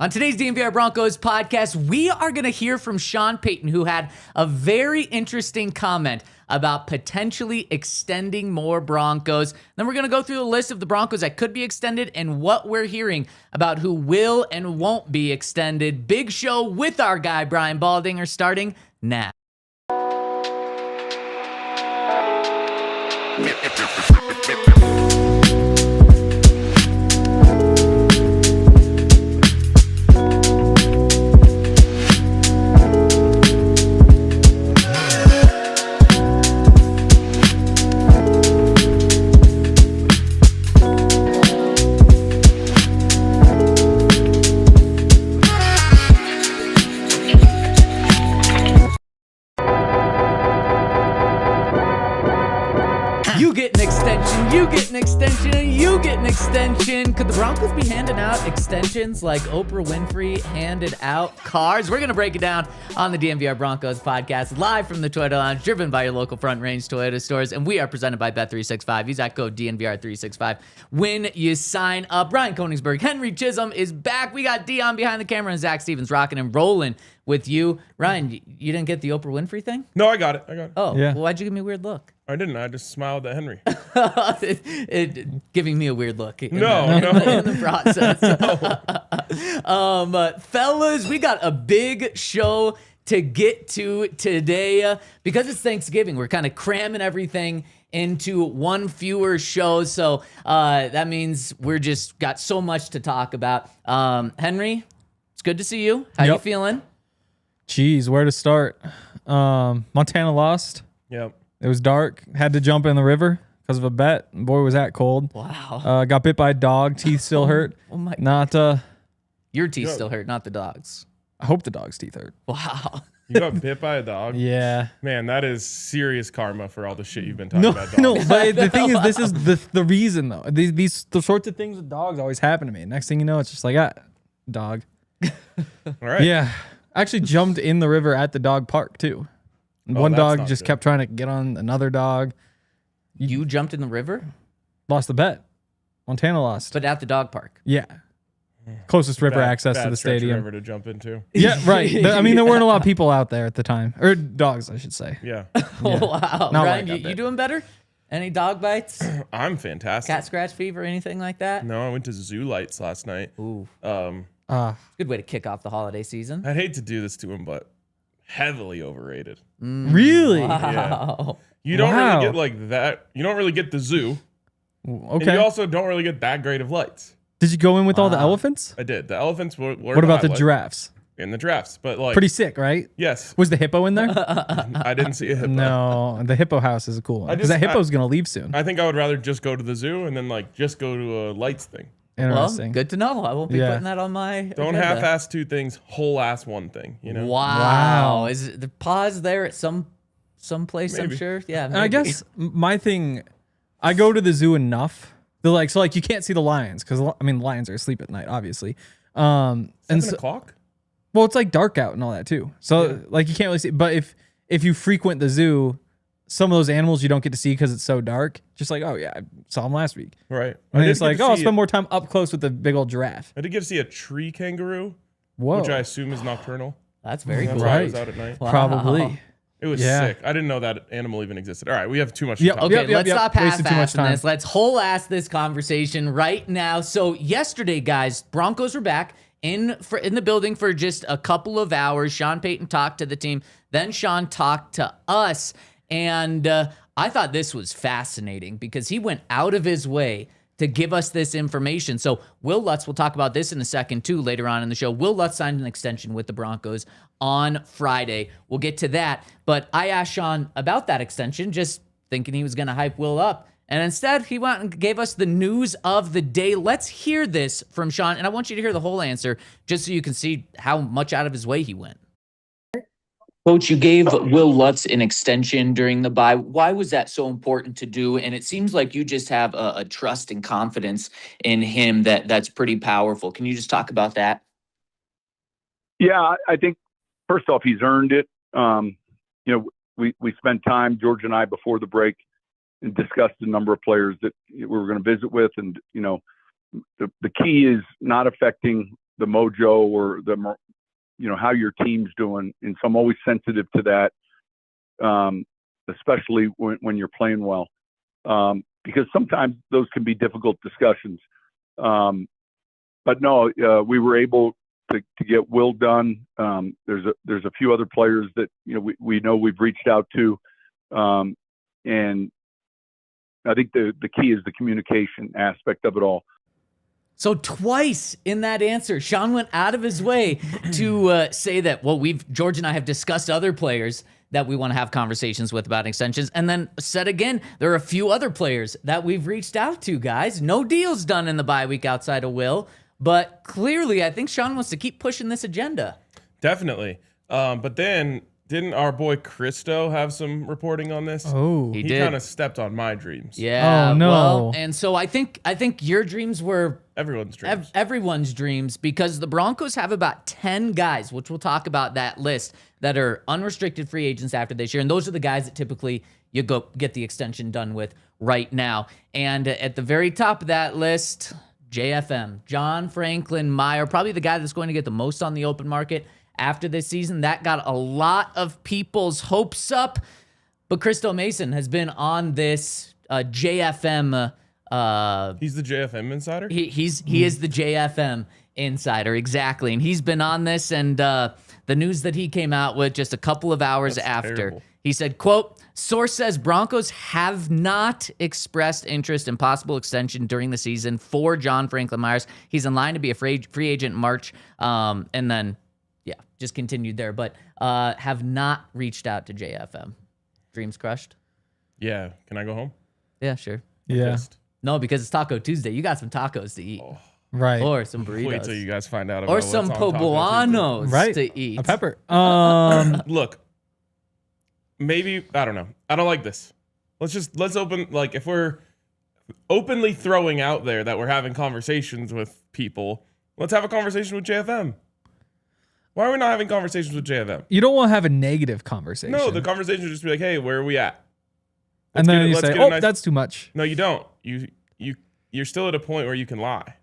On today's DNVR Broncos podcast, we are going to hear from Sean Payton, who had a very interesting comment about potentially extending more Broncos. Then we're going to go through the list of the Broncos that could be extended and what we're hearing about who will and won't be extended. Big show with our guy, Brian Baldinger, starting now. You get an extension, you get an extension, and you get an extension. Could the Broncos be handing out extensions like Oprah Winfrey handed out cars? We're going to break it down on the DNVR Broncos podcast, live from the Toyota Lounge, driven by your local Front Range Toyota stores, and we are presented by Bet365. Use that code DNVR365 when you sign up. Ryan Koenigsberg, Henry Chisholm is back. We got Dion behind the camera and Zac Stevens rocking and rolling with you. Ryan, you didn't get the Oprah Winfrey thing? No, I got it. Oh, yeah. Well, why'd you give me a weird look? I didn't. I just smiled at Henry. Giving me a weird look in No. the process. Fellas, we got a big show to get to today. Because it's Thanksgiving, we're kind of cramming everything into one fewer show. So that means we're just got so much to talk about. Henry, it's good to see you. How you feeling? Jeez, where to start? Montana lost. Yep. It was dark. Had to jump in the river because of a bet. Boy, was that cold. Wow. Got bit by a dog. Teeth still hurt. Oh my! Not. Your teeth still hurt, not the dog's. I hope the dog's teeth hurt. Wow. You got bit by a dog? Yeah. Man, that is serious karma for all the shit you've been talking about dogs. No. But the thing is, this is the reason though. The sorts of things with dogs always happen to me. Next thing you know, it's just like dog. All right. Yeah. I actually jumped in the river at the dog park too. One that's dog not just good. kept trying to get on another dog. You jumped in the river, Lost the bet. Montana lost. but at the dog park. Yeah. Closest river Bad- access to bad the stretch of stadium. river to jump into. Yeah, right. I mean, there weren't a lot of people out there at the time. Or dogs, I should say. Yeah. Oh, wow. Not Ryan, like I you bet. doing better? Any dog bites? I'm fantastic. Cat scratch fever, anything like that? No, I went to Zoo Lights last night. Ooh, Good good way to kick off the holiday season. I'd hate to do this to him, but heavily overrated. Really? Wow. You don't Wow. really get like that. You don't really get the zoo. And Okay. you also don't really get that great of lights. Did you go in with all the elephants? I did. The elephants were What about the highlight giraffes? in the drafts, but like Pretty sick, right? yes, Was the hippo in there? I didn't see a hippo. No, the hippo house is a cool one. Because that hippo's going to leave soon. I think I would rather just go to the zoo and then like just go to a lights thing. Well, Interesting. good to know. I won't be Yeah. putting that on my Don't agenda. half-ass two things, whole-ass one thing. You know. Wow. Wow. Is it the pause there at some place, I'm Maybe. sure? Yeah, And I maybe. guess my thing, I go to the zoo enough. So you can't see the lions because lions are asleep at night, obviously. And 7 o'clock. well, it's like dark out and all that too. So like you can't really see. But if you frequent the zoo, some of those animals you don't get to see because it's so dark. Just like, oh yeah, I saw them last week. Right. And did it's get like, to oh, I'll see spend more time up close with the big old giraffe. I did get to see a tree kangaroo, Whoa, which I assume is nocturnal. That's very That's cool. why I was Right. out at night. Wow. probably. It was Yeah. sick. I didn't know that animal even existed. All right, we have too much. Yep, to talk Okay, about. let's stop Wasted too much half-assing time. this. Let's whole ass this conversation right now. So yesterday, guys, Broncos were back in the building for just a couple of hours. Sean Payton talked to the team. Then Sean talked to us. And I thought this was fascinating because he went out of his way to give us this information. So Wil Lutz, we'll talk about this in a second too later on in the show. Wil Lutz signed an extension with the Broncos on Friday. We'll get to that. But I asked Sean about that extension, just thinking he was going to hype Wil up. And instead, he went and gave us the news of the day. Let's hear this from Sean. And I want you to hear the whole answer just so you can see how much out of his way he went. Coach, you gave Wil Lutz an extension during the bye. Why was that so important to do? And it seems like you just have a trust and confidence in him that's pretty powerful. Can you just talk about that? Yeah, I think first off, he's earned it. We spent time, George and I, before the break, and discussed a number of players that we were going to visit with, and the key is not affecting mojo or how your team's doing. And so I'm always sensitive to that, especially when you're playing well, because sometimes those can be difficult discussions. But no, we were able to get Wil done. There's a few other players that we know we've reached out to, and I think the key is the communication aspect of it all. So twice in that answer, Sean went out of his way to say that, well, George and I have discussed other players that we want to have conversations with about extensions, and then said again, there are a few other players that we've reached out to, guys. No deals done in the bye week outside of Wil, but clearly I think Sean wants to keep pushing this agenda. Definitely. But then, didn't our boy Christo have some reporting on this? Oh, He He did. kind of stepped on my dreams. Yeah. Oh, no. Well, and so I think your dreams were Everyone's dreams. everyone's dreams, because the Broncos have about 10 guys, which we'll talk about that list, that are unrestricted free agents after this year. And those are the guys that typically you go get the extension done with right now. And at the very top of that list, JFM, John Franklin Meyer, probably the guy that's going to get the most on the open market after this season. That got a lot of people's hopes up. But Christo Mason has been on this JFM. He's the JFM insider? He is the JFM insider, exactly. And he's been on this, and the news that he came out with just a couple of hours That's after, terrible. he said, quote, source says Broncos have not expressed interest in possible extension during the season for John Franklin Myers. He's in line to be a free agent in March. And then, yeah, just continued there, but have not reached out to JFM. Dreams crushed? Yeah. Can I go home? Yeah, sure. yeah, Pissed. No, because it's Taco Tuesday. You got some tacos to eat. right. Or some burritos. Wait till you guys find out about Or what's some on Taco Tuesday. poblanos Right. to eat. A pepper. Look, maybe, I don't know. I don't like this. Let's open, like, if we're openly throwing out there that we're having conversations with people, let's have a conversation with JFM. Why are we not having conversations with JFM? You don't want to have a negative conversation. No, the conversation would just be like, hey, where are we at? and then you let's say, get a "Oh, nice-" that's too much." No, you don't. You're still at a point where you can lie.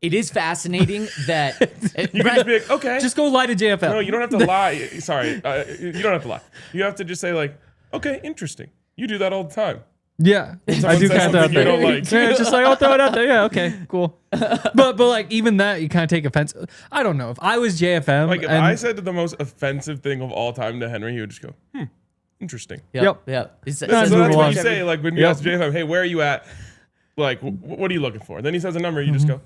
It is fascinating that You can just be like, okay. Just go lie to JFL. No, you don't have to lie. Sorry, you don't have to lie. You have to just say like, okay, interesting. You do that all the time. Yeah, I Someone do says kind of that something you thing. don't like. Yeah, it's just like, I'll throw it out there. Yeah, okay, cool. But like even that, you kind of take offense. I don't know if I was JFM. Like if and I said the most offensive thing of all time to Henry, he would just go, interesting. Yep. Yep. It So Move that's what along. you say. Like when you ask JFM, hey, where are you at? Like, what are you looking for? Then he says a number. You just go,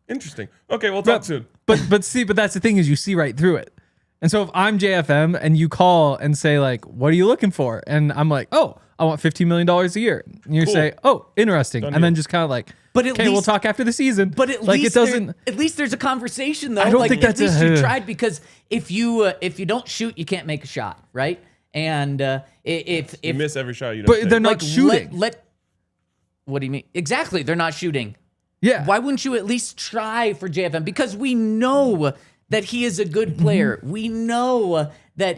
interesting. Okay, we'll talk soon. but that's the thing is you see right through it. And so if I'm JFM and you call and say like, what are you looking for? And I'm like, oh, I want $15 million a year. And you Cool. say, oh, interesting. Done and then deal. just kind of like, But at okay, we'll least- talk after the season. But at like least it doesn't. at least there's a conversation though. I don't like, think that's at least a- you tried, because if you don't shoot, you can't make a shot, right? And if You miss every shot you don't But take. they're not shooting. What do you mean? Exactly, they're not shooting. Yeah. Why wouldn't you at least try for JFM? Because we know that he is a good player. We know that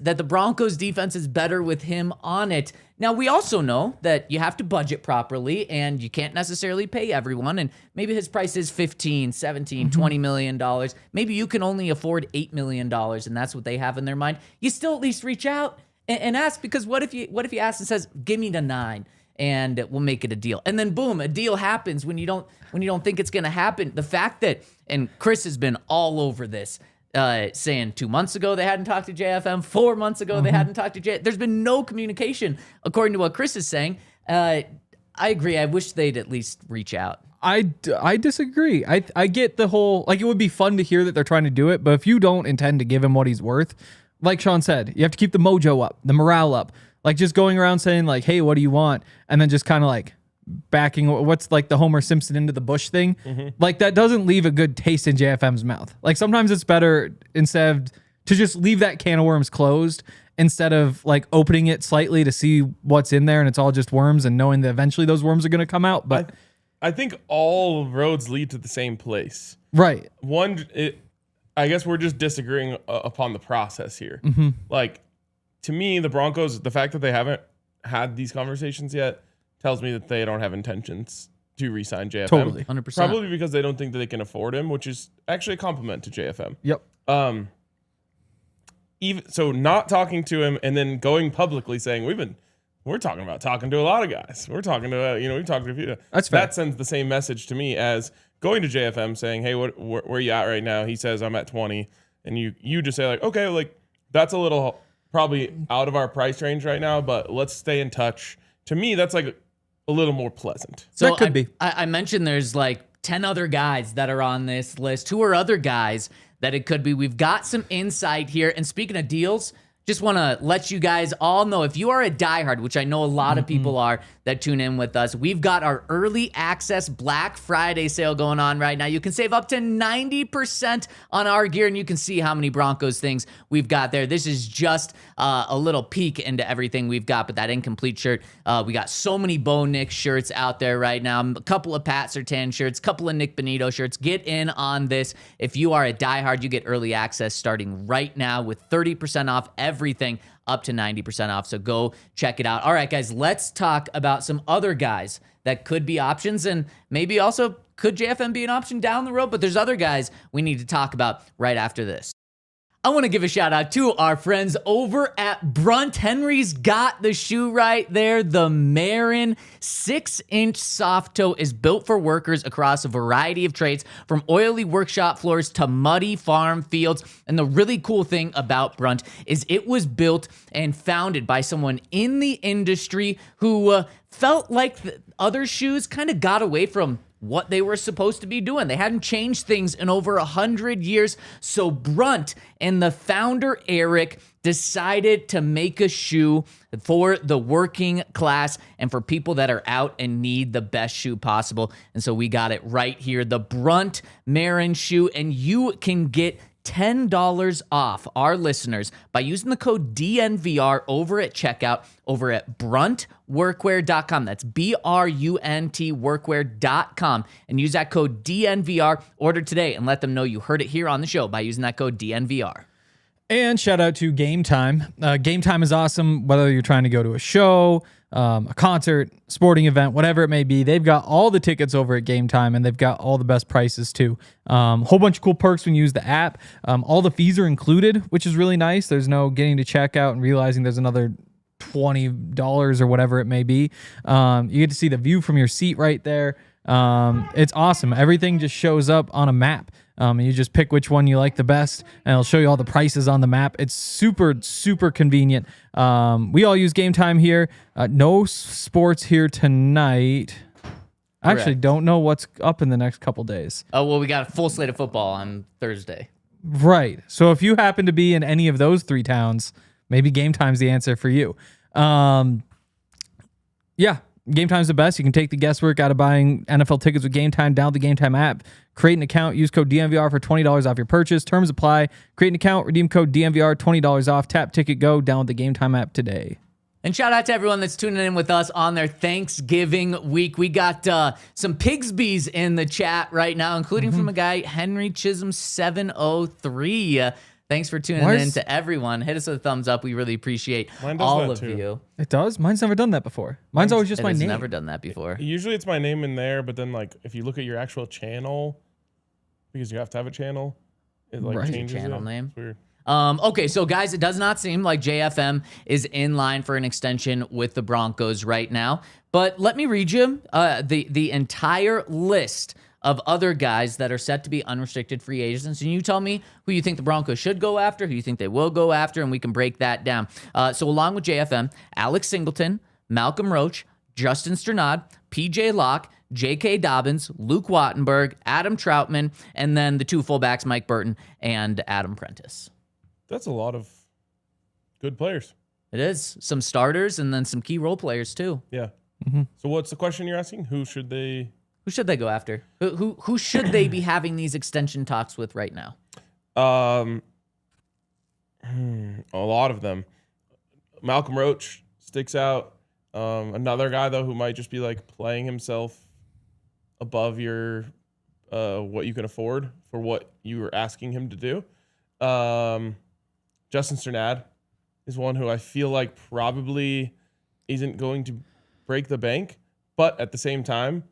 that the Broncos defense is better with him on it. Now, we also know that you have to budget properly and you can't necessarily pay everyone. And maybe his price is $15, $17, $20 million. Maybe you can only afford $8 million and that's what they have in their mind. You still at least reach out and ask, because what if you ask and says, give me the 9 and we'll make it a deal. And then boom, a deal happens when you don't think it's going to happen. The fact that, and Chris has been all over this, saying 2 months ago they hadn't talked to JFM, 4 months ago they hadn't talked to JFM. There's been no communication, according to what Chris is saying. I agree. I wish they'd at least reach out. I disagree. I get the whole, like, it would be fun to hear that they're trying to do it, but if you don't intend to give him what he's worth, like Sean said, you have to keep the mojo up, the morale up. Like just going around saying like, hey, what do you want? And then just kind of like backing what's like the Homer Simpson into the bush thing. Like that doesn't leave a good taste in JFM's mouth. Like sometimes it's better instead of to just leave that can of worms closed instead of like opening it slightly to see what's in there and it's all just worms and knowing that eventually those worms are going to come out. But I think all roads lead to the same place. right. I guess we're just disagreeing upon the process here. Like, to me, the Broncos, the fact that they haven't had these conversations yet tells me that they don't have intentions to re-sign JFM. Totally. 100%. Probably because they don't think that they can afford him, which is actually a compliment to JFM. Yep. Even so, not talking to him and then going publicly saying we're talking to a lot of guys. We're talking to we've talked to a few. That's fair. That sends the same message to me as going to JFM saying, hey, where are you at right now? He says I'm at 20, and you just say like, okay, like that's a little probably out of our price range right now, but let's stay in touch. To me, that's like a little more pleasant. So That could be. I mentioned there's like 10 other guys that are on this list. Who are other guys that it could be? We've got some insight here. And speaking of deals, just want to let you guys all know, if you are a diehard, which I know a lot of people are that tune in with us, we've got our early access Black Friday sale going on right now. You can save up to 90% on our gear, and you can see how many Broncos things we've got there. This is just a little peek into everything we've got, but that incomplete shirt, we got so many Bo Nick shirts out there right now, a couple of Pat Surtain shirts, a couple of Nick Benito shirts. Get in on this. If you are a diehard, you get early access starting right now with 30% off everything up to 90% off. So go check it out. All right, guys, let's talk about some other guys that could be options, and maybe also could JFM be an option down the road, but there's other guys we need to talk about right after this. I want to give a shout out to our friends over at Brunt. Henry's got the shoe right there. The Marin 6-inch soft toe is built for workers across a variety of trades, from oily workshop floors to muddy farm fields. And the really cool thing about Brunt is it was built and founded by someone in the industry who felt like the other shoes kind of got away from what they were supposed to be doing. They hadn't changed things in over 100 years. So Brunt and the founder, Eric, decided to make a shoe for the working class and for people that are out and need the best shoe possible. And so we got it right here, the Brunt Marin shoe, and you can get $10 off our listeners by using the code DNVR over at checkout over at bruntworkwear.com. That's BRUNT workwear.com, and use that code DNVR. Order today and let them know you heard it here on the show by using that code DNVR. And shout out to Game Time. Game Time is awesome, whether you're trying to go to a show, a concert, sporting event, whatever it may be. They've got all the tickets over at Game Time, and they've got all the best prices too. Whole bunch of cool perks when you use the app. All the fees are included, which is really nice. There's no getting to checkout and realizing there's another $20 or whatever it may be. You get to see the view from your seat right there. It's awesome. Everything just shows up on a map. And you just pick which one you like the best, and it'll show you all the prices on the map. It's super, super convenient. We all use Game Time here. No sports here tonight. I actually don't know what's up in the next couple days. Oh, well, we got a full slate of football on Thursday. Right. So if you happen to be in any of those three towns, maybe Game Time's the answer for you. Yeah. Game Time's the best. You can take the guesswork out of buying NFL tickets with Game Time. Download the Game Time app. Create an account. Use code DNVR for $20 off your purchase. Terms apply. Create an account. Redeem code DNVR. $20 off. Tap Ticket Go. Download the Game Time app today. And shout out to everyone that's tuning in with us on their Thanksgiving week. We got some Pigsby's in the chat right now, including from a guy, Henry Chisholm 703. Thanks for tuning in to everyone. Hit us with a thumbs up. We really appreciate all of you. It does? Mine's never done that before. Mine's always just my name. Never done that before. Usually it's my name in there, but then like if you look at your actual channel, because you have to have a channel, it like changes your channel name. It's weird. Okay, so guys, it does not seem like JFM is in line for an extension with the Broncos right now. But let me read you the entire list of other guys that are set to be unrestricted free agents, and you tell me who you think the Broncos should go after, who you think they will go after, and we can break that down. So along with JFM, Alex Singleton, Malcolm Roach, Justin Strnad, PJ Locke, J.K. Dobbins, Luke Wattenberg, Adam Trautman, and then the two fullbacks, Mike Burton and Adam Prentice. That's a lot of good players. It is. Some starters and then some key role players too. Yeah. So what's the question you're asking? Who should they go after? Who should they be having these extension talks with right now? A lot of them. Malcolm Roach sticks out. Another guy though who might just be like playing himself above your what you can afford for what you were asking him to do. Justin Strnad is one who I feel like probably isn't going to break the bank, but at the same time,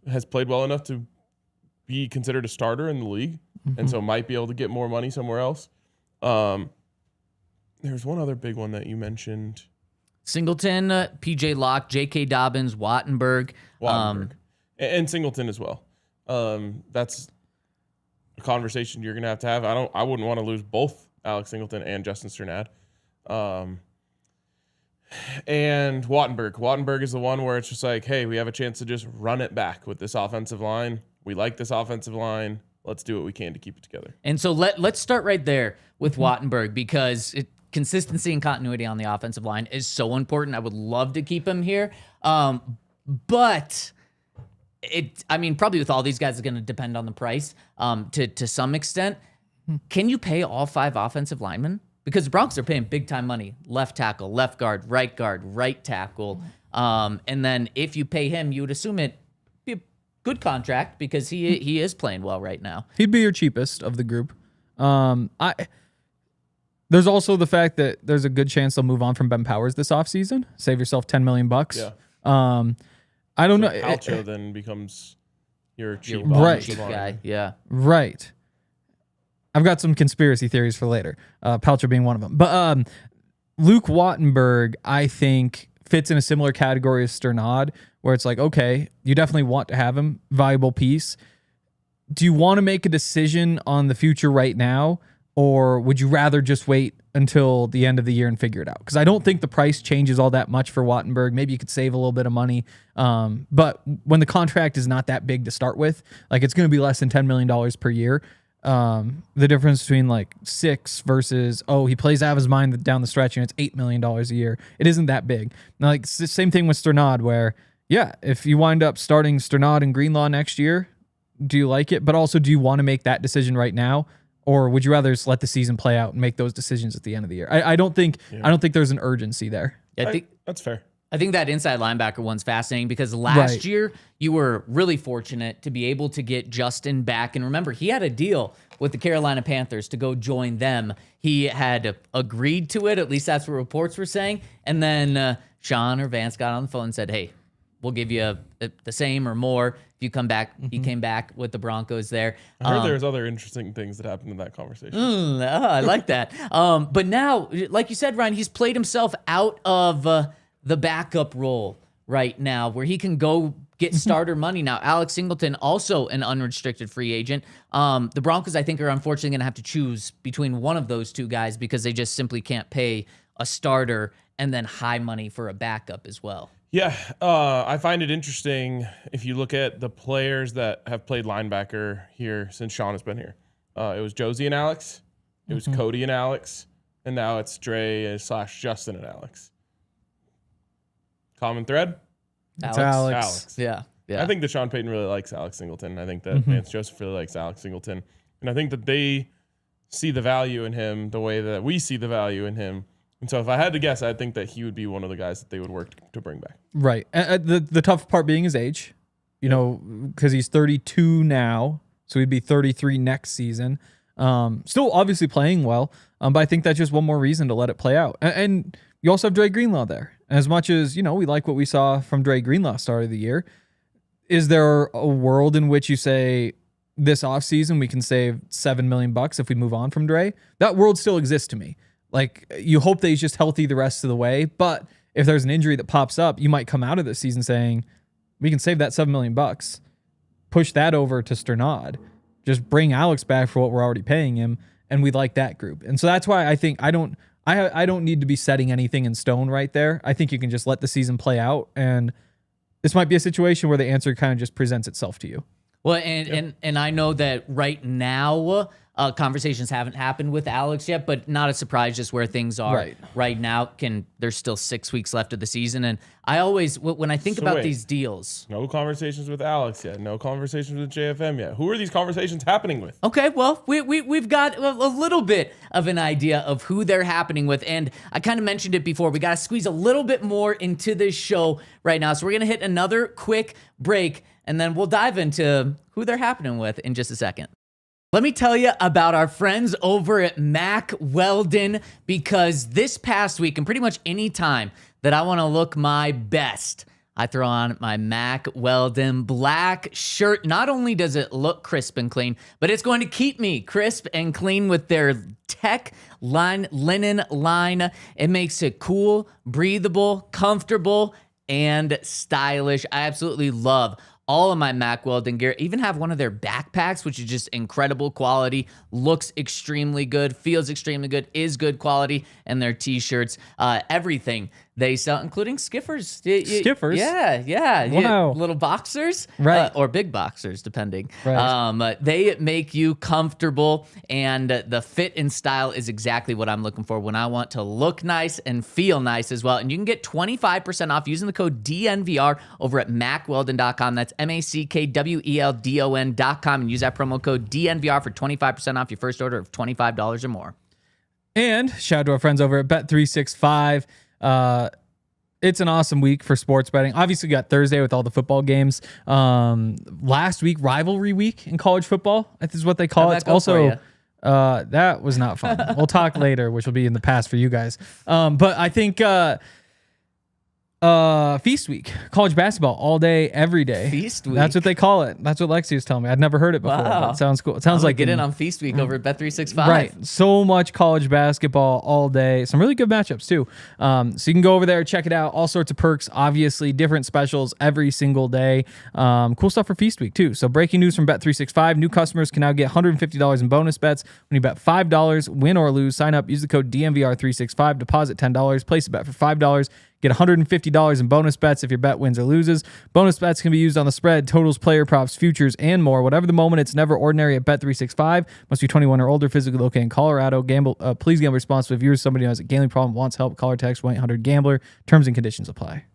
has played well enough to be considered a starter in the league, and so might be able to get more money somewhere else. There's one other big one that you mentioned. Singleton, PJ Locke, J.K. Dobbins, Wattenberg. And Singleton as well. That's a conversation you're gonna have to have. I wouldn't want to lose both Alex Singleton and Justin Strnad. And Wattenberg. Wattenberg is the one where it's just like, hey, we have a chance to just run it back with this offensive line. We like this offensive line. Let's do what we can to keep it together. And so let's start right there with Wattenberg, because consistency and continuity on the offensive line is so important. I would love to keep him here. But probably with all these guys, it's going to depend on the price to some extent. Can you pay all 5 offensive linemen? Because the Broncos are paying big time money. Left tackle, left guard, right tackle. And then if you pay him, you would assume it be a good contract because he is playing well right now. He'd be your cheapest of the group. There's also the fact that there's a good chance they'll move on from Ben Powers this offseason. Save yourself $10 million. Yeah. I don't know. Palcho then becomes your cheap guy. Yeah. Right. I've got some conspiracy theories for later. Paltrow being one of them. But Luke Wattenberg, I think, fits in a similar category as Strnad, where it's like, okay, you definitely want to have him, valuable piece. Do you want to make a decision on the future right now, or would you rather just wait until the end of the year and figure it out? Because I don't think the price changes all that much for Wattenberg. Maybe you could save a little bit of money. But when the contract is not that big to start with, like it's going to be less than $10 million per year. The difference between like 6 versus, he plays out of his mind down the stretch and it's $8 million a year. It isn't that big. Now, like it's the same thing with Strnad, where, yeah, if you wind up starting Strnad and Greenlaw next year, do you like it? But also, do you want to make that decision right now? Or would you rather just let the season play out and make those decisions at the end of the year? I don't think there's an urgency there. I think that's fair. I think that inside linebacker one's fascinating because last year you were really fortunate to be able to get Justin back. And remember, he had a deal with the Carolina Panthers to go join them. He had agreed to it. At least that's what reports were saying. And then Sean or Vance got on the phone and said, hey, we'll give you the same or more if you come back. He came back with the Broncos there. I heard there's other interesting things that happened in that conversation. I like that. But now, like you said, Ryan, he's played himself out of the backup role right now where he can go get starter money now. Alex Singleton, also an unrestricted free agent. The Broncos, I think, are unfortunately going to have to choose between one of those two guys because they just simply can't pay a starter and then high money for a backup as well. Yeah, I find it interesting if you look at the players that have played linebacker here since Sean has been here. It was Josie and Alex, it was Cody and Alex, and now it's Dre / Justin and Alex. Common thread? Alex. Yeah. I think that Sean Payton really likes Alex Singleton. I think that Vance Joseph really likes Alex Singleton. And I think that they see the value in him the way that we see the value in him. And so if I had to guess, I think that he would be one of the guys that they would work to bring back. Right. The tough part being his age, because he's 32 now, so he'd be 33 next season. Still obviously playing well, but I think that's just one more reason to let it play out. And you also have Dre Greenlaw there. As much as, we like what we saw from Dre Greenlaw start of the year, is there a world in which you say this offseason we can save $7 million if we move on from Dre? That world still exists to me. Like, you hope that he's just healthy the rest of the way, but if there's an injury that pops up, you might come out of this season saying, we can save that $7 million, push that over to Strnad, just bring Alex back for what we're already paying him, and we like that group. And so that's why I think I don't need to be setting anything in stone right there. I think you can just let the season play out, and this might be a situation where the answer kind of just presents itself to you. Well, and I know that right now conversations haven't happened with Alex yet, but not a surprise just where things are right now. There's still 6 weeks left of the season, and I always, when I think about these deals, no conversations with Alex yet, no conversations with JFM yet. Who are these conversations happening with? Okay, well, we've got a little bit of an idea of who they're happening with, and I kind of mentioned it before. We got to squeeze a little bit more into this show right now, so we're gonna hit another quick break, and then we'll dive into who they're happening with in just a second. Let me tell you about our friends over at Mack Weldon, because this past week and pretty much any time that I want to look my best, I throw on my Mack Weldon black shirt. Not only does it look crisp and clean, but it's going to keep me crisp and clean with their tech linen line. It makes it cool, breathable, comfortable, and stylish. I absolutely love all of my Mack Weldon gear. Even have one of their backpacks, which is just incredible quality, looks extremely good, feels extremely good, is good quality, and their t-shirts, everything they sell, including skiffers. Skiffers? Yeah. Wow. Little boxers, right? Or big boxers, depending. Right. They make you comfortable, and the fit and style is exactly what I'm looking for when I want to look nice and feel nice as well. And you can get 25% off using the code DNVR over at MackWeldon.com. That's MackWeldon.com, and use that promo code DNVR for 25% off your first order of $25 or more. And shout out to our friends over at Bet365. It's an awesome week for sports betting. Obviously, we got Thursday with all the football games. Last week, rivalry week in college football, I think is what they call it. It's also, that was not fun. We'll talk later, which will be in the past for you guys. But I think Feast week, college basketball all day, every day. Feast week. That's what they call it. That's what Lexi was telling me. I'd never heard it before. Wow. It sounds cool. It sounds like get in on Feast week over at Bet365. Right. So much college basketball all day. Some really good matchups too. So you can go over there, check it out. All sorts of perks, obviously, different specials every single day. Cool stuff for Feast week too. So breaking news from Bet365. New customers can now get $150 in bonus bets when you bet $5, win or lose. Sign up, use the code DNVR365, deposit $10, place a bet for $5. Get $150 in bonus bets if your bet wins or loses. Bonus bets can be used on the spread, totals, player props, futures, and more. Whatever the moment, it's never ordinary at Bet365. Must be 21 or older, physically located in Colorado. Please gamble responsibly. If you're somebody who has a gambling problem, wants help, call or text 1-800-GAMBLER. Terms and conditions apply.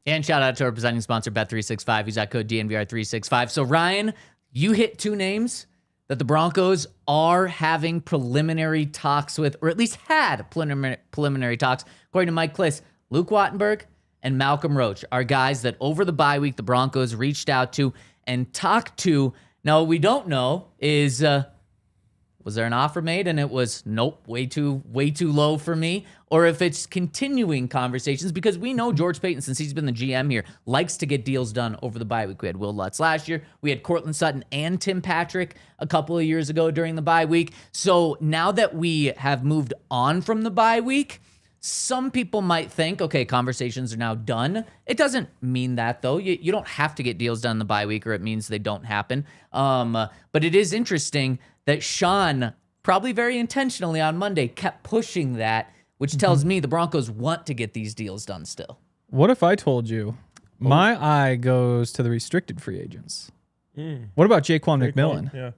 And shout out to our presenting sponsor, Bet365. Use that code DNVR365. So, Ryan, you hit two names that the Broncos are having preliminary talks with, or at least had preliminary talks, according to Mike Kliss. Luke Wattenberg and Malcolm Roach are guys that over the bye week the Broncos reached out to and talked to. Now, what we don't know is, was there an offer made and it was, nope, way too low for me? Or if it's continuing conversations, because we know George Payton, since he's been the GM here, likes to get deals done over the bye week. We had Wil Lutz last year. We had Courtland Sutton and Tim Patrick a couple of years ago during the bye week. So now that we have moved on from the bye week, some people might think, okay, conversations are now done. It doesn't mean that, though. You don't have to get deals done in the bye week, or it means they don't happen. But it is interesting that Sean, probably very intentionally on Monday, kept pushing that, which tells me the Broncos want to get these deals done still. What if I told you my eye goes to the restricted free agents? What about Ja'Quan McMillian? Yeah.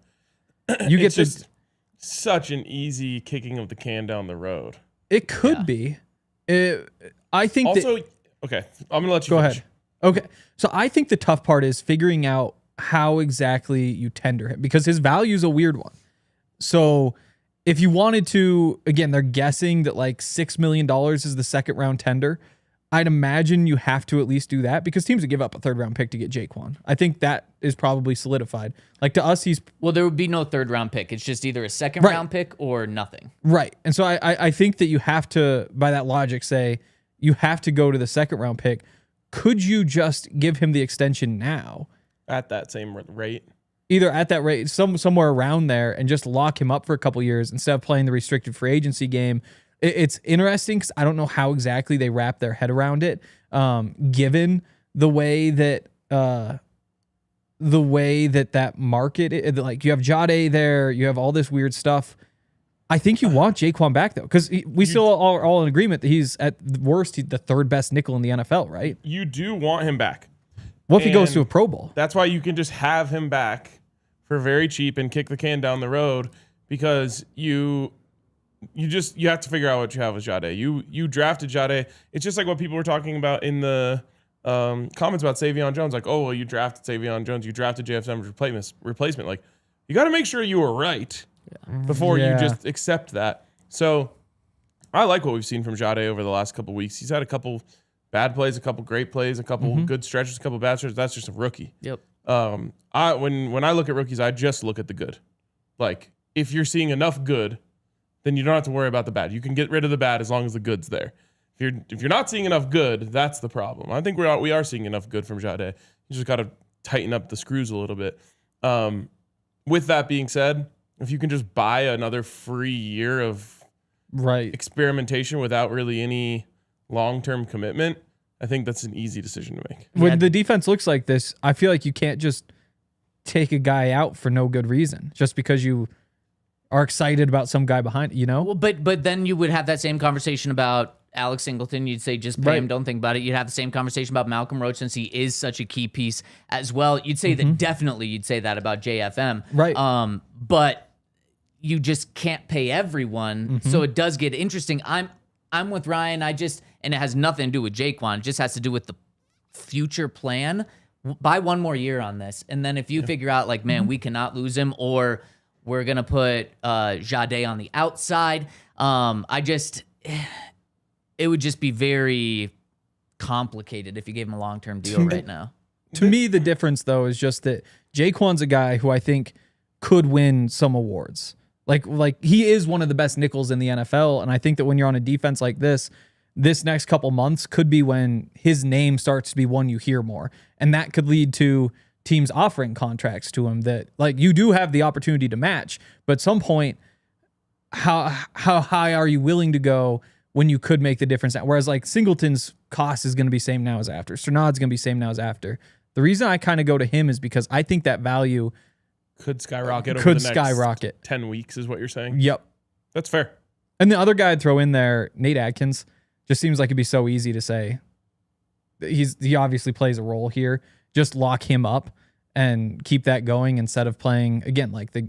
You get just such an easy kicking of the can down the road. It could be. I think also, okay, I'm going to let you go finish. ahead. Okay. So I think the tough part is figuring out how exactly you tender him, because his value is a weird one. So if you wanted to, again, they're guessing that like $6 million is the second round tender. I'd imagine you have to at least do that, because teams would give up a third round pick to get Ja'Quan. I think that is probably solidified. Like, to us, well, there would be no third round pick. It's just either a second round pick or nothing. Right. And so I think that you have to, by that logic, say you have to go to the second round pick. Could you just give him the extension now? At that same rate? Either at that rate, somewhere around there, and just lock him up for a couple years instead of playing the restricted free agency game. It's interesting because I don't know how exactly they wrap their head around it, given the way that that market, like you have Ja'Quan there, you have all this weird stuff. I think you want Ja'Quan back, though, because we still are all in agreement that he's at worst the third best nickel in the NFL, right? You do want him back. What if he goes to a Pro Bowl? That's why you can just have him back for very cheap and kick the can down the road, because you have to figure out what you have with Ja'Quan. You drafted Ja'Quan. It's just like what people were talking about in the comments about Savion Jones. Like, oh, well, you drafted Savion Jones. You drafted JFM's replacement. Like, you got to make sure you were right before you just accept that. So I like what we've seen from Ja'Quan over the last couple weeks. He's had a couple bad plays, a couple great plays, a couple good stretches, a couple bad stretches. That's just a rookie. Yep. When I look at rookies, I just look at the good. Like, if you're seeing enough good, then you don't have to worry about the bad. You can get rid of the bad as long as the good's there. If you're not seeing enough good, that's the problem. I think we are seeing enough good from Ja'Quan. You just got to tighten up the screws a little bit. With that being said, if you can just buy another free year of experimentation without really any long-term commitment, I think that's an easy decision to make. When the defense looks like this, I feel like you can't just take a guy out for no good reason just because you are excited about some guy behind it, Well, but then you would have that same conversation about Alex Singleton. You'd say just pay him, don't think about it. You'd have the same conversation about Malcolm Roach since he is such a key piece as well. You'd say that definitely you'd say that about JFM. Right. But you just can't pay everyone. So it does get interesting. I'm with Ryan. And it has nothing to do with Ja'Quan. It just has to do with the future plan. Buy one more year on this. And then if you figure out like, man, we cannot lose him, or we're going to put Ja'Quan on the outside. It would just be very complicated if you gave him a long-term deal right now. To me, the difference, though, is just that Ja'Quan's a guy who I think could win some awards. Like he is one of the best nickels in the NFL, and I think that when you're on a defense like this next couple months could be when his name starts to be one you hear more, and that could lead to teams offering contracts to him that like you do have the opportunity to match, but at some point, how high are you willing to go when you could make the difference? Whereas like Singleton's cost is going to be same now as after. Sternad's going to be same now as after. The reason I kind of go to him is because I think that value could skyrocket over the next 10 weeks is what you're saying? Yep. That's fair. And the other guy I'd throw in there, Nate Adkins, just seems like it'd be so easy to say. He obviously plays a role here. Just lock him up and keep that going instead of playing, again, like the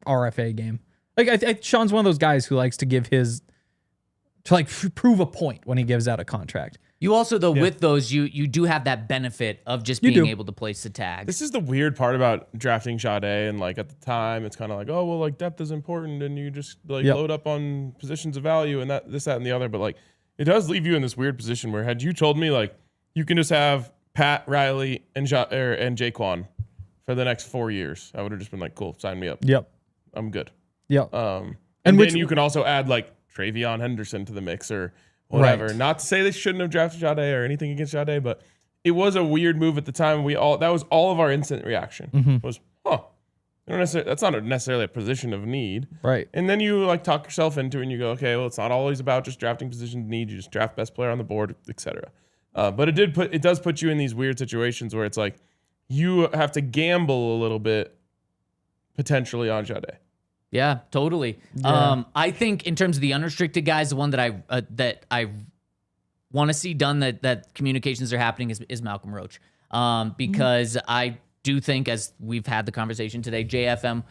RFA game. Like Sean's one of those guys who likes to give to prove a point when he gives out a contract. You also, though, with those, you do have that benefit of just being able to place the tag. This is the weird part about drafting Ja'Quan, and like at the time, it's kind of like, oh, well, like depth is important, and you just like load up on positions of value and that, and the other. But like, it does leave you in this weird position where had you told me like you can just have Pat, Riley, and Ja'Quan for the next 4 years, I would have just been like, cool, sign me up. Yep, I'm good. Yep. And then you can also add like Travion Henderson to the mix or whatever. Right. Not to say they shouldn't have drafted Ja'Quan or anything against Ja'Quan, but it was a weird move at the time. That was all of our instant reaction was, that's not necessarily a position of need. Right. And then you like talk yourself into it and you go, okay, well, it's not always about just drafting position of need. You just draft best player on the board, etc. But it does put you in these weird situations where it's like you have to gamble a little bit potentially on Ja'Quan. Yeah, totally. Yeah. I think in terms of the unrestricted guys, the one that I want to see done that communications are happening is Malcolm Roach. Because I do think, as we've had the conversation today, JFM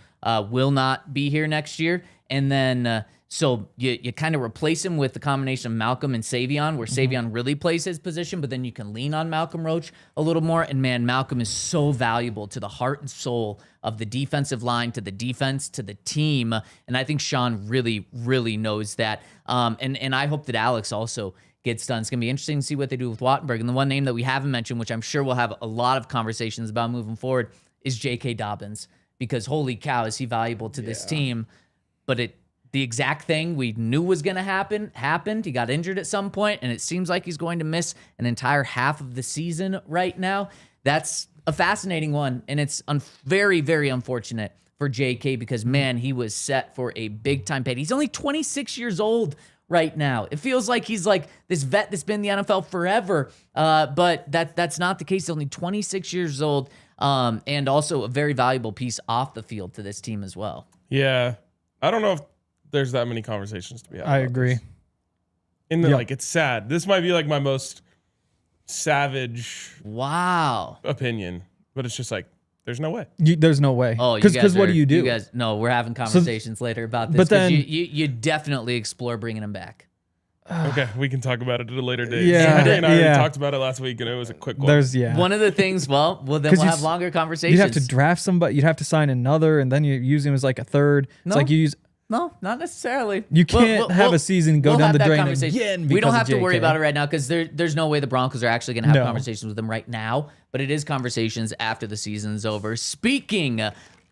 will not be here next year. And then so you kind of replace him with the combination of Malcolm and Savion, where Savion really plays his position, but then you can lean on Malcolm Roach a little more. And man, Malcolm is so valuable to the heart and soul of the defensive line, to the defense, to the team. And I think Sean really, really knows that. And I hope that Alex also gets done. It's going to be interesting to see what they do with Wattenberg. And the one name that we haven't mentioned, which I'm sure we'll have a lot of conversations about moving forward, is J.K. Dobbins. Because holy cow, is he valuable to this team. But the exact thing we knew was going to happen happened. He got injured at some point, and it seems like he's going to miss an entire half of the season right now. That's a fascinating one, and it's very, very unfortunate for JK because, man, he was set for a big-time payday. He's only 26 years old right now. It feels like he's like this vet that's been in the NFL forever, but that's not the case. He's only 26 years old, and also a very valuable piece off the field to this team as well. Yeah. I don't know if there's that many conversations to be had. I agree. It's sad. This might be like my most savage opinion, but it's just like there's no way. There's no way. Oh, because what do you do? You guys, no, we're having conversations later about this. But then you definitely explore bringing him back. Okay, we can talk about it at a later date. Yeah, and I already talked about it last week, and it was a quick one. One of the things. Well, then we'll have longer conversations. You'd have to draft somebody. You'd have to sign another, and then you use him as like a third. It's like you use. No, not necessarily. You can't have a season go down the drain again. We don't have to worry about it right now because there's no way the Broncos are actually going to have conversations with them right now. But it is conversations after the season's over. Speaking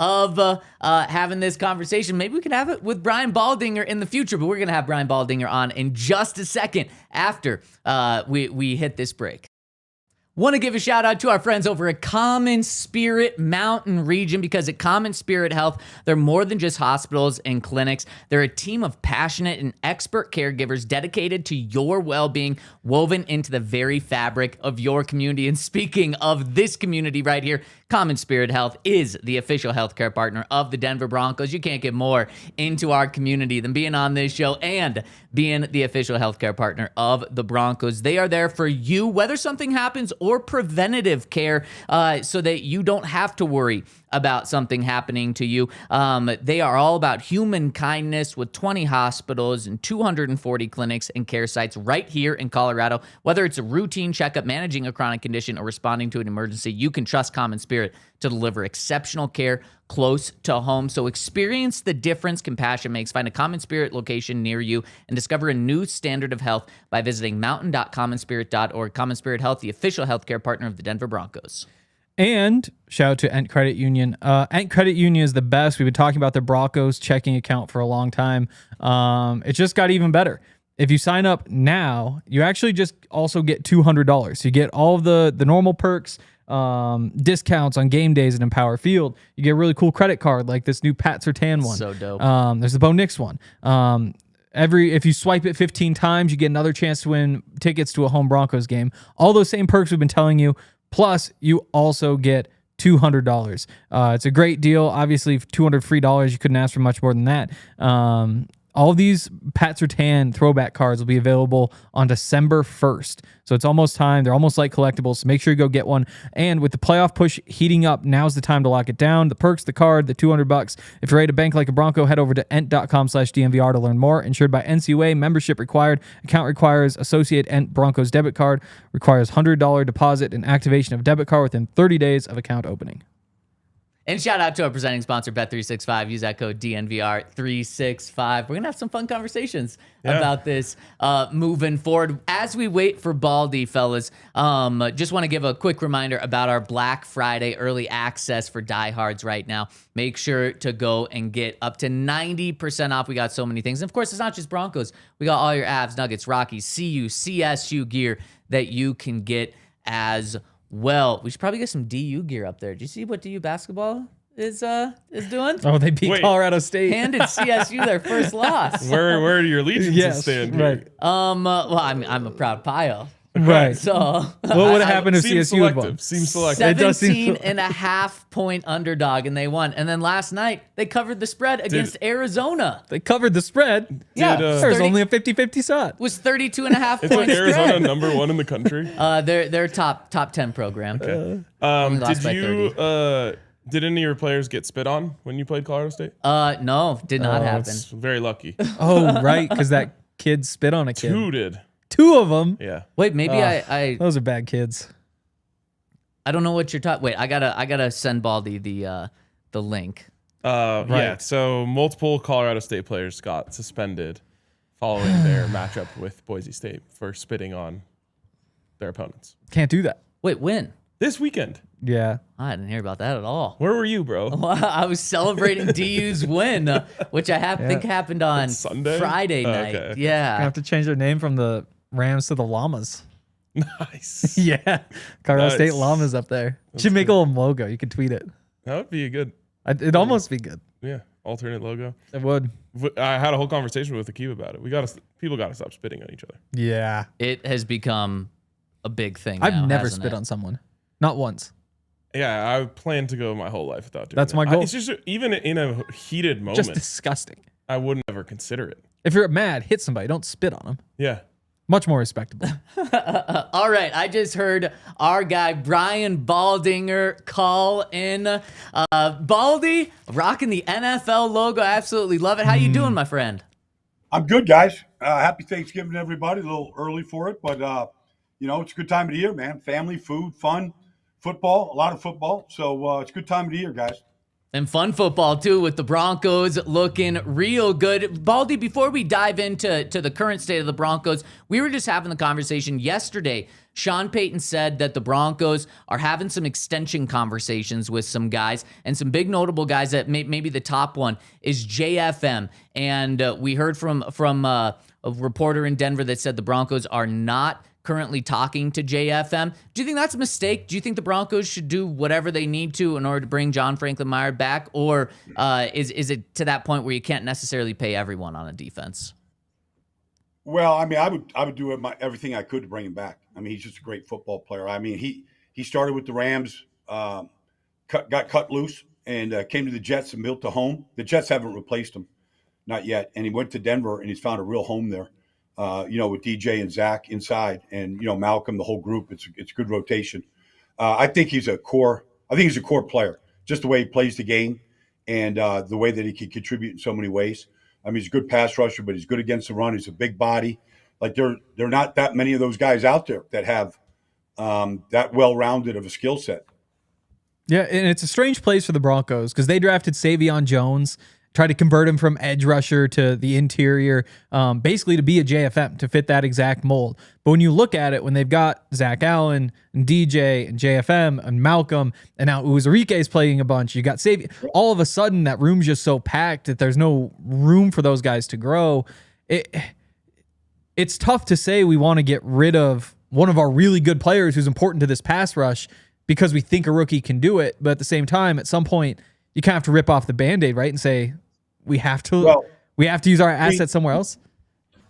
of having this conversation. Maybe we can have it with Brian Baldinger in the future, but we're going to have Brian Baldinger on in just a second after we hit this break. Want to give a shout out to our friends over at Common Spirit Mountain Region, because at Common Spirit Health, they're more than just hospitals and clinics. They're a team of passionate and expert caregivers dedicated to your well-being, woven into the very fabric of your community. And speaking of this community right here, Common Spirit Health is the official healthcare partner of the Denver Broncos. You can't get more into our community than being on this show and being the official healthcare partner of the Broncos. They are there for you, whether something happens or preventative care, so that you don't have to worry about something happening to you. They are all about human kindness, with 20 hospitals and 240 clinics and care sites right here in Colorado. Whether it's a routine checkup, managing a chronic condition, or responding to an emergency, you can trust Common Spirit to deliver exceptional care close to home. So experience the difference compassion makes. Find a Common Spirit location near you and discover a new standard of health by visiting mountain.commonspirit.org. Common Spirit Health, the official healthcare partner of the Denver Broncos. And shout out to Ent Credit Union. Ent Credit Union is the best. We've been talking about the Broncos checking account for a long time. It just got even better. If you sign up now, you actually just also get $200. You get all of the normal perks, discounts on game days at Empower Field. You get a really cool credit card like this new Pat Surtain one. So dope. There's the Bo Nix one. If you swipe it 15 times, you get another chance to win tickets to a home Broncos game. All those same perks we've been telling you. Plus, you also get $200. It's a great deal. Obviously, $200 free dollars. You couldn't ask for much more than that. All these Pat Surtain throwback cards will be available on December 1st. So it's almost time. They're almost like collectibles. So make sure you go get one. And with the playoff push heating up, now's the time to lock it down. The perks, the card, the $200. If you're ready to bank like a Bronco, head over to ent.com/DNVR to learn more. Insured by NCUA, membership required. Account requires Associate Ent Broncos debit card. Requires $100 deposit and activation of debit card within 30 days of account opening. And shout out to our presenting sponsor, Bet365. Use that code DNVR365. We're going to have some fun conversations about this moving forward. As we wait for Baldy, fellas, just want to give a quick reminder about our Black Friday early access for diehards right now. Make sure to go and get up to 90% off. We got so many things. And of course, it's not just Broncos. We got all your Avs, Nuggets, Rockies, CU, CSU gear that you can get as well. We should probably get some DU gear up there. Do you see what DU basketball is doing? Oh, they beat Colorado State. Handed CSU their first loss. Where do your allegiances stand here? Right. Well, I'm a proud Pile. Right. So what would have happened if CSU had won? Seems selective. 17.5 point underdog, and they won. And then last night, they covered the spread against Arizona. They covered the spread. Yeah. There's only a 50-50 shot. Was 32.5 It's point like Arizona spread. number one in the country. They're top 10 program. Only lost by 30. Did any of your players get spit on when you played Colorado State? No, did not happen. It's very lucky. Oh, right, because that kid spit on a kid. Two did. Two of them. Yeah. Wait, maybe I Those are bad kids. I don't know what you're talking. Wait, I gotta send Baldy the link. Yeah. So multiple Colorado State players got suspended following their matchup with Boise State for spitting on their opponents. Can't do that. Wait, when? This weekend. Yeah. I didn't hear about that at all. Where were you, bro? I was celebrating DU's win, which I think happened on Sunday? Friday night. Okay. I Yeah. have to change their name from the Rams to the Llamas. Nice. Yeah. Colorado Nice. State Llamas up there. Should make a little logo. You could tweet it. That would be a good, It'd almost be good. alternate logo. It would. I had a whole conversation with Akib about it. People got to stop spitting on each other. Yeah. It has become a big thing. I've now, never hasn't spit it? on someone. Not once. Yeah, I plan to go my whole life without doing That's that. my goal. It's just even in a heated moment, Just disgusting. I wouldn't ever consider it. If you're mad, hit somebody. Don't spit on them. Yeah. Much more respectable. All right, I just heard our guy Brian Baldinger call in. Baldy, rocking the NFL logo. Absolutely love it. How you doing, my friend? I'm good, guys. Happy Thanksgiving, everybody. A little early for it, but it's a good time of the year, man. Family, food, fun, football, a lot of football. So it's a good time of the year, guys. And fun football, too, with the Broncos looking real good. Baldy, before we dive into the current state of the Broncos, we were just having the conversation yesterday. Sean Payton said that the Broncos are having some extension conversations with some guys, and some big notable guys. That maybe the top one is JFM. And we heard from a reporter in Denver that said the Broncos are not currently talking to JFM. Do you think that's a mistake? Do you think the Broncos should do whatever they need to in order to bring John Franklin Myers back? Or is it to that point where you can't necessarily pay everyone on a defense? Well, I mean, I would do everything I could to bring him back. I mean, he's just a great football player. I mean, he started with the Rams, got cut loose, and came to the Jets and built a home. The Jets haven't replaced him, not yet. And he went to Denver, and he's found a real home there. With DJ and Zach inside, and Malcolm, the whole group. It's a good rotation. I think he's a core player. Just the way he plays the game, and the way that he can contribute in so many ways. I mean, he's a good pass rusher, but he's good against the run. He's a big body. Like there are not that many of those guys out there that have that well-rounded of a skill set. Yeah, and it's a strange place for the Broncos because they drafted Savion Jones, tried to convert him from edge rusher to the interior, basically to be a JFM, to fit that exact mold. But when you look at it, when they've got Zach Allen and DJ and JFM and Malcolm, and now Uzurike's playing a bunch, you got Savion, all of a sudden that room's just so packed that there's no room for those guys to grow. It's tough to say we want to get rid of one of our really good players who's important to this pass rush because we think a rookie can do it. But at the same time, at some point, you kind of have to rip off the Band-Aid, right, and say we have to use our assets somewhere else.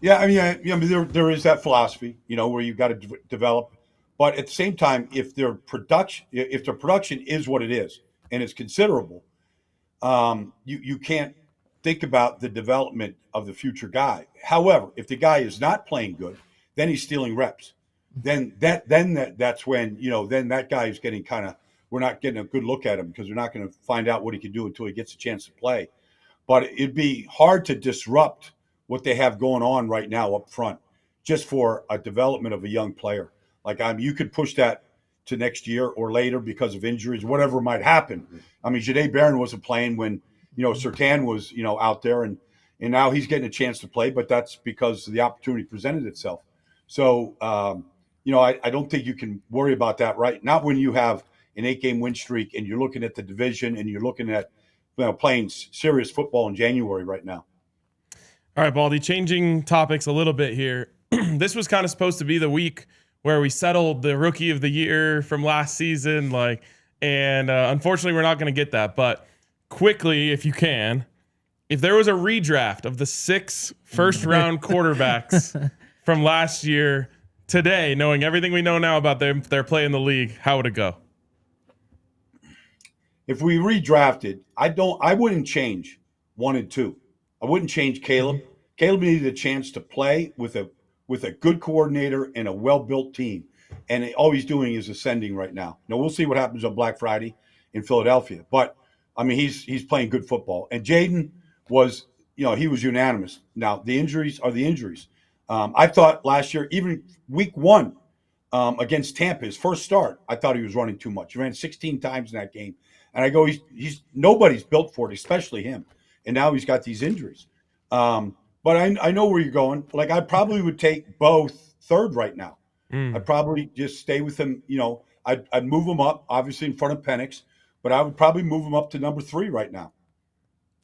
Yeah, I mean, there is that philosophy, where you've got to develop, but at the same time, if their production is what it is and it's considerable, you can't think about the development of the future guy. However, if the guy is not playing good, then he's stealing reps. Then that's when then that guy is getting we're not getting a good look at him because we're not going to find out what he can do until he gets a chance to play. But it'd be hard to disrupt what they have going on right now up front just for a development of a young player. Like, you could push that to next year or later because of injuries, whatever might happen. I mean, Ja'Quan McMillian wasn't playing when, Surtain was, out there, and now he's getting a chance to play, but that's because the opportunity presented itself. So, I don't think you can worry about that, right? Not when you have an 8-game win streak and you're looking at the division and you're looking at playing serious football in January right now. All right, Baldy, changing topics a little bit here. This was kind of supposed to be the week where we settled the rookie of the year from last season, and unfortunately we're not going to get that. But quickly, if you can, if there was a redraft of the 6 first-round quarterbacks from last year today, knowing everything we know now about their play in the league, how would it go? If we redrafted, I wouldn't change 1 and 2. I wouldn't change Caleb. Caleb needed a chance to play with a good coordinator and a well-built team. And all he's doing is ascending right now. Now, we'll see what happens on Black Friday in Philadelphia. But, I mean, he's playing good football. And Jayden was, he was unanimous. Now, the injuries are the injuries. I thought last year, even week 1 against Tampa, his first start, I thought he was running too much. He ran 16 times in that game. And I go, he's nobody's built for it, especially him. And now he's got these injuries. But I know where you're going. Like, I probably would take Bo third right now. I'd probably just stay with him. I'd move him up, obviously in front of Penix, but I would probably move him up to number 3 right now.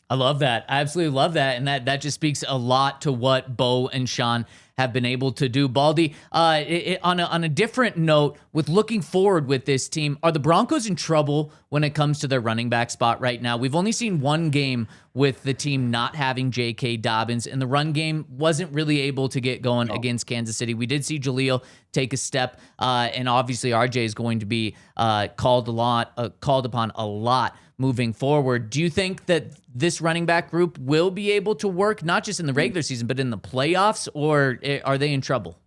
I love that. I absolutely love that. And that just speaks a lot to what Bo and Sean have been able to do. Baldy, on a different note, with looking forward with this team, are the Broncos in trouble when it comes to their running back spot right now? We've only seen one game with the team not having J.K. Dobbins, and the run game wasn't really able to get going against Kansas City. We did see Jaleel take a step, and obviously RJ is going to be called upon a lot moving forward. Do you think that this running back group will be able to work, not just in the regular season, but in the playoffs, or are they in trouble?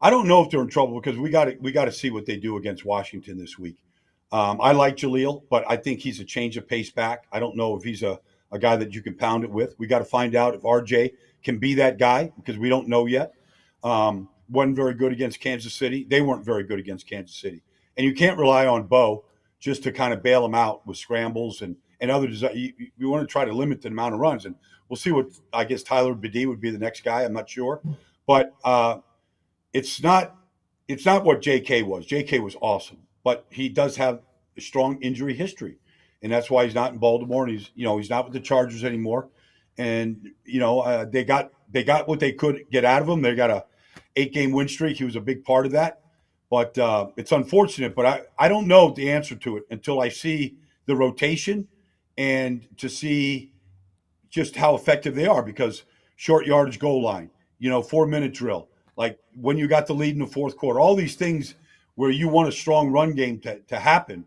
I don't know if they're in trouble because we got to see what they do against Washington this week. I like Jaleel, but I think he's a change of pace back. I don't know if he's a guy that you can pound it with. We got to find out if RJ can be that guy because we don't know yet. Wasn't very good against Kansas City. They weren't very good against Kansas City. And you can't rely on Bo just to kind of bail them out with scrambles and and other we want to try to limit the amount of runs. And we'll see what, I guess Tyler Badie would be the next guy. I'm not sure. But it's not what JK was. JK was awesome. But he does have a strong injury history. And that's why he's not in Baltimore. And he's not with the Chargers anymore. And, they got what they could get out of him. They got a 8-game win streak. He was a big part of that. But it's unfortunate. But I don't know the answer to it until I see the rotation and to see just how effective they are, because short yardage goal line, 4-minute drill, like when you got the lead in the fourth quarter, all these things where you want a strong run game to happen.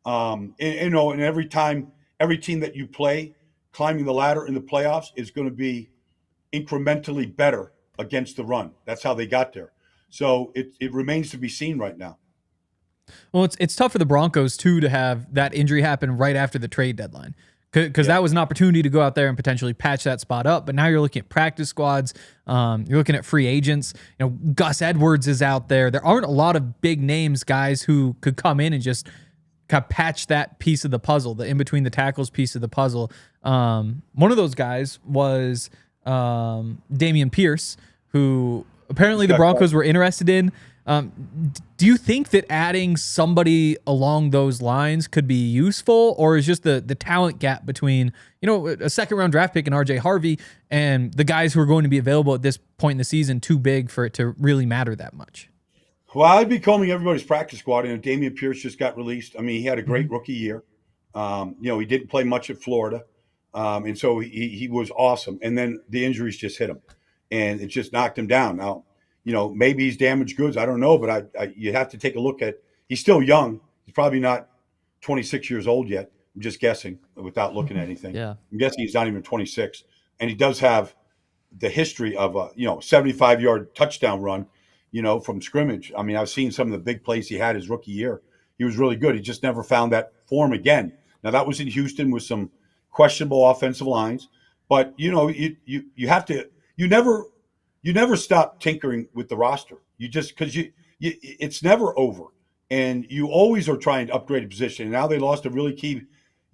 And every team that you play climbing the ladder in the playoffs is going to be incrementally better against the run. That's how they got there. So it remains to be seen right now. Well, it's tough for the Broncos too to have that injury happen right after the trade deadline, because that was an opportunity to go out there and potentially patch that spot up. But now you're looking at practice squads, you're looking at free agents. Gus Edwards is out there. There aren't a lot of big names, guys, who could come in and just kind of patch that piece of the puzzle, the in between the tackles piece of the puzzle. One of those guys was Dameon Pierce, who apparently the Broncos were interested in. Do you think that adding somebody along those lines could be useful, or is just the talent gap between, a second-round draft pick in RJ Harvey and the guys who are going to be available at this point in the season too big for it to really matter that much? Well, I'd be calling everybody's practice squad. Dameon Pierce just got released. I mean, he had a great rookie year. He didn't play much at Florida. And so he was awesome. And then the injuries just hit him, and it just knocked him down. Now, maybe he's damaged goods. I don't know, but you have to take a look at. He's still young. He's probably not 26 years old yet. I'm just guessing without looking at anything. Yeah, I'm guessing he's not even 26, and he does have the history of a 75-yard touchdown run, from scrimmage. I mean, I've seen some of the big plays he had his rookie year. He was really good. He just never found that form again. Now that was in Houston with some questionable offensive lines, but you have to. You never stop tinkering with the roster. You just, because it's never over, and you always are trying to upgrade a position. And now they lost a really key,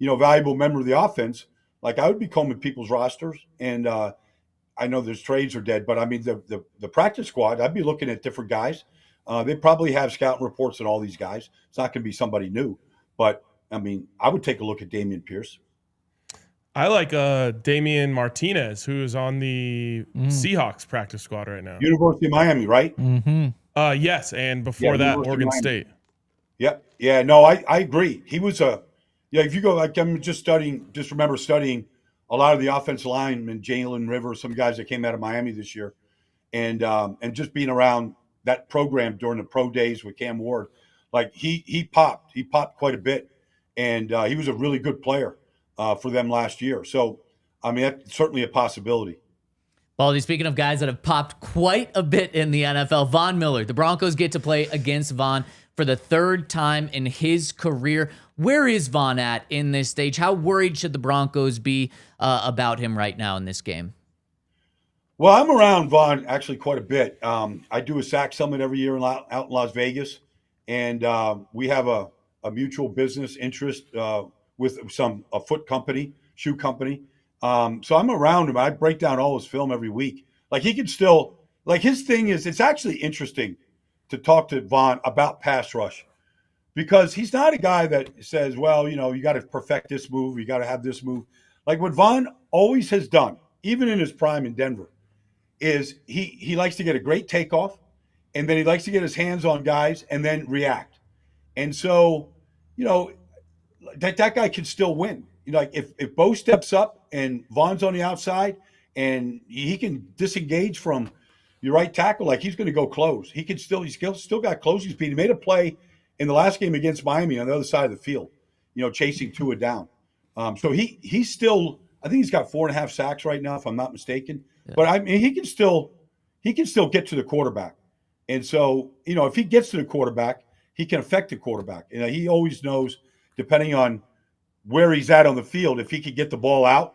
valuable member of the offense. Like, I would be combing people's rosters, and I know there's trades are dead, but I mean the practice squad, I'd be looking at different guys. They probably have scouting reports on all these guys. It's not going to be somebody new, but I mean, I would take a look at Dameon Pierce. I like Damian Martinez, who is on the Seahawks practice squad right now. University of Miami, right? Mm-hmm. Yes, and before that, Oregon State. Yep. Yeah, no, I agree. He was if you go, like, I'm just remember studying a lot of the offensive linemen, Jalen Rivers, some guys that came out of Miami this year, and just being around that program during the pro days with Cam Ward, like he popped quite a bit, and he was a really good player for them last year. So, I mean, that's certainly a possibility. Baldy, speaking of guys that have popped quite a bit in the NFL, Von Miller. The Broncos get to play against Von for the third time in his career. Where is Von at in this stage? How worried should the Broncos be about him right now in this game? Well, I'm around Von actually quite a bit. I do a sack summit every year out in Las Vegas, and we have a mutual business interest with a foot company, shoe company. So I'm around him. I break down all his film every week. Like, he can still, like, his thing is, it's actually interesting to talk to Von about pass rush, because he's not a guy that says, well, you got to perfect this move, you got to have this move. Like, what Von always has done, even in his prime in Denver, is he likes to get a great takeoff, and then he likes to get his hands on guys and then react. And so, that guy can still win. Like, if Bo steps up and Von's on the outside and he can disengage from your right tackle, like, he's going to go close. He's still got closing speed. He made a play in the last game against Miami on the other side of the field, chasing Tua down. So he's still, I think he's got 4.5 sacks right now, if I'm not mistaken. Yeah. But I mean, he can still get to the quarterback. And so, if he gets to the quarterback, he can affect the quarterback. He always knows, depending on where he's at on the field, if he can get the ball out,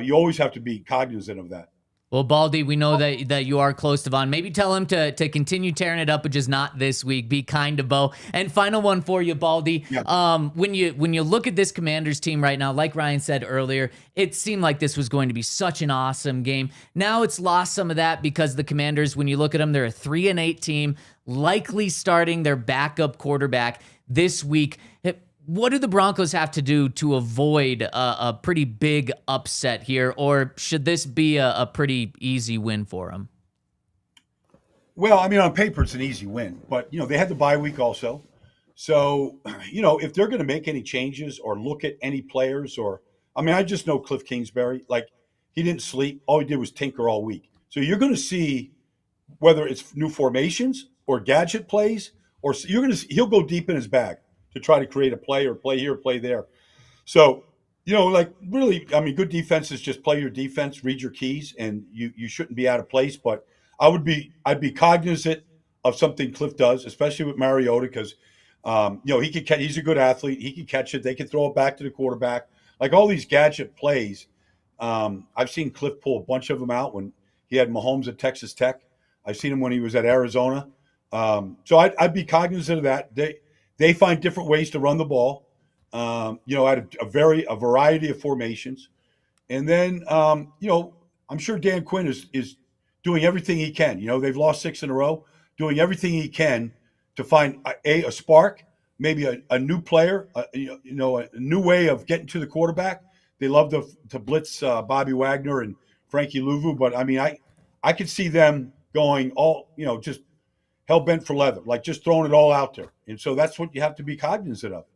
you always have to be cognizant of that. Well, Baldy, we know that you are close to Vaughn. Maybe tell him to continue tearing it up, but just not this week. Be kind to Bo. And final one for you, Baldy. Yeah. When you look at this Commanders team right now, like Ryan said earlier, it seemed like this was going to be such an awesome game. Now it's lost some of that because the Commanders, when you look at them, they're a 3-8 team, likely starting their backup quarterback this week. What do the Broncos have to do to avoid a pretty big upset here, or should this be a pretty easy win for them? Well, I mean, on paper, it's an easy win, but, they had the bye week also. So, if they're going to make any changes or look at any players I just know Cliff Kingsbury, like, he didn't sleep. All he did was tinker all week. So you're going to see whether it's new formations or gadget plays, or he'll go deep in his bag to try to create a play or play here, play there. So, really, good defense is just play your defense, read your keys, and you shouldn't be out of place. But I'd be cognizant of something Cliff does, especially with Mariota, because he can catch. He's a good athlete. He can catch it. They can throw it back to the quarterback. Like all these gadget plays, I've seen Cliff pull a bunch of them out when he had Mahomes at Texas Tech. I've seen him when he was at Arizona. So I'd be cognizant of that. They find different ways to run the ball, at a variety of formations. And then, I'm sure Dan Quinn is doing everything he can. They've lost 6 in a row, doing everything he can to find a spark, maybe a new player, a new way of getting to the quarterback. They love to blitz Bobby Wagner and Frankie Louvu, but I could see them going all, just hell-bent for leather, like just throwing it all out there. And so that's what you have to be cognizant of.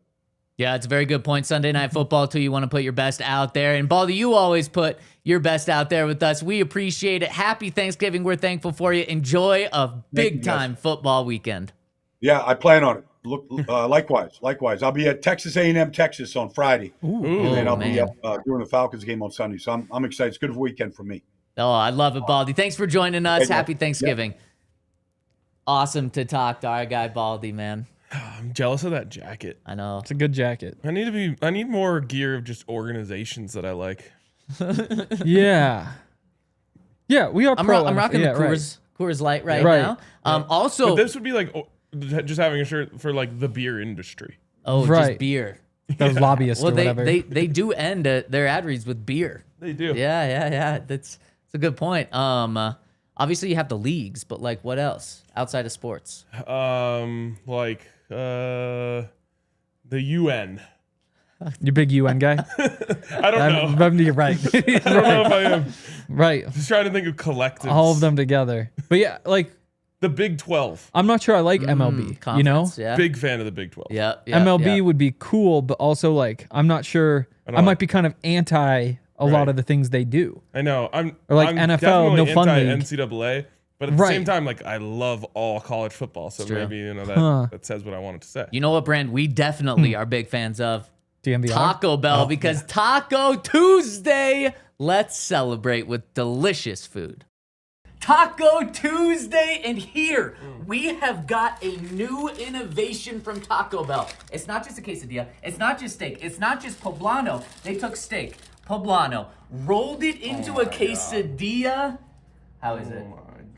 Yeah, it's a very good point. Sunday Night Football, too. You want to put your best out there. And, Baldy, you always put your best out there with us. We appreciate it. Happy Thanksgiving. We're thankful for you. Enjoy a big-time football weekend. Yeah, I plan on it. Look, likewise. I'll be at Texas A&M, Texas on Friday. Ooh, and then I'll be up doing the Falcons game on Sunday. So I'm excited. It's a good weekend for me. Oh, I love it, Baldy. Thanks for joining us. Hey, Happy Thanksgiving. Yeah. Awesome to talk to our guy, Baldy, man. I'm jealous of that jacket. I know. It's a good jacket. I need more gear of just organizations that I like. Yeah. Yeah, we are I'm rocking the Coors Light right now. Also, but this would be like just having a shirt for like the beer industry. Oh, just beer. Those lobbyists or Well, whatever. they do end their ad reads with beer. They do. Yeah. That's a good point. Obviously you have the leagues, but like what else outside of sports? The UN. You big UN guy? I don't know. You're right. I don't know if I am. Right. Just trying to think of collectives. All of them together. But yeah, like the Big 12. I'm not sure I like MLB, you know? Yeah. Big fan of the Big 12. Yeah. MLB would be cool, but also like I'm not sure. I might be kind of anti a lot of the things they do. I know. I'm NFL, no fun league. NCAA, but at the same time, like I love all college football. So maybe that says what I wanted to say. You know what, Brand? We definitely are big fans of DNVR? Taco Bell because Taco Tuesday. Let's celebrate with delicious food. Taco Tuesday, and here we have got a new innovation from Taco Bell. It's not just a quesadilla. It's not just steak. It's not just poblano. They took steak, poblano, rolled it into a quesadilla. How is it? Oh my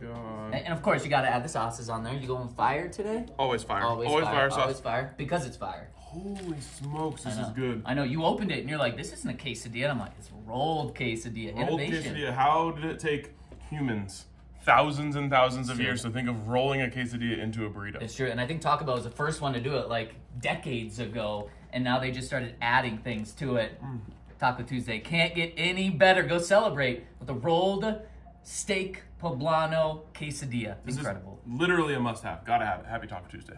god! And of course, you got to add the sauces on there. You going fire today? Always fire. Always fire sauce. Always fire because it's fire. Holy smokes, this is good. I know. You opened it and you're like, this isn't a quesadilla. I'm like, it's rolled quesadilla. Rolled Innovation. quesadilla. How did it take humans thousands and thousands of years to think of rolling a quesadilla into a burrito? It's true. And I think Taco Bell was the first one to do it like decades ago. And now they just started adding things to it. Taco Tuesday. Can't get any better. Go celebrate with a rolled steak poblano quesadilla. This Incredible. is literally a must-have. Gotta have it. Happy Taco Tuesday.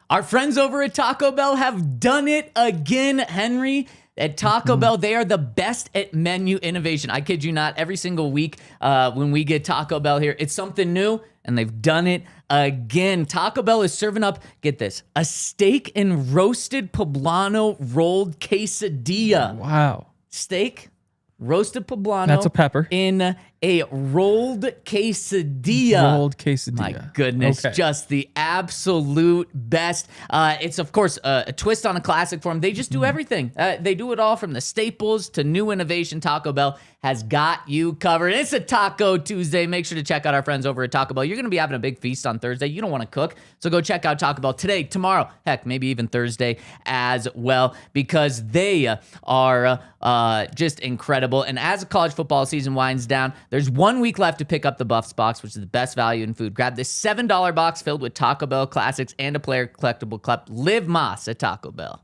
Our friends over at Taco Bell have done it again, Henry. At Taco Bell, they are the best at menu innovation. I kid you not, every single week when we get Taco Bell here, it's something new, and they've done it again. Taco Bell is serving up, get this, a steak and roasted poblano rolled quesadilla. Wow. Steak, roasted poblano. That's a pepper. In a rolled quesadilla. Rolled quesadilla. My goodness, Okay. just the absolute best. It's, of course, a twist on a classic for them. They just do everything. They do it all from the staples to new innovation. Taco Bell has got you covered. It's a Taco Tuesday. Make sure to check out our friends over at Taco Bell. You're going to be having a big feast on Thursday. You don't want to cook, so go check out Taco Bell today, tomorrow, heck, maybe even Thursday as well, because they are just incredible. And as the college football season winds down, there's 1 week left to pick up the Buffs box, which is the best value in food. Grab this $7 box filled with Taco Bell classics and a player collectible cup. Live Más at Taco Bell.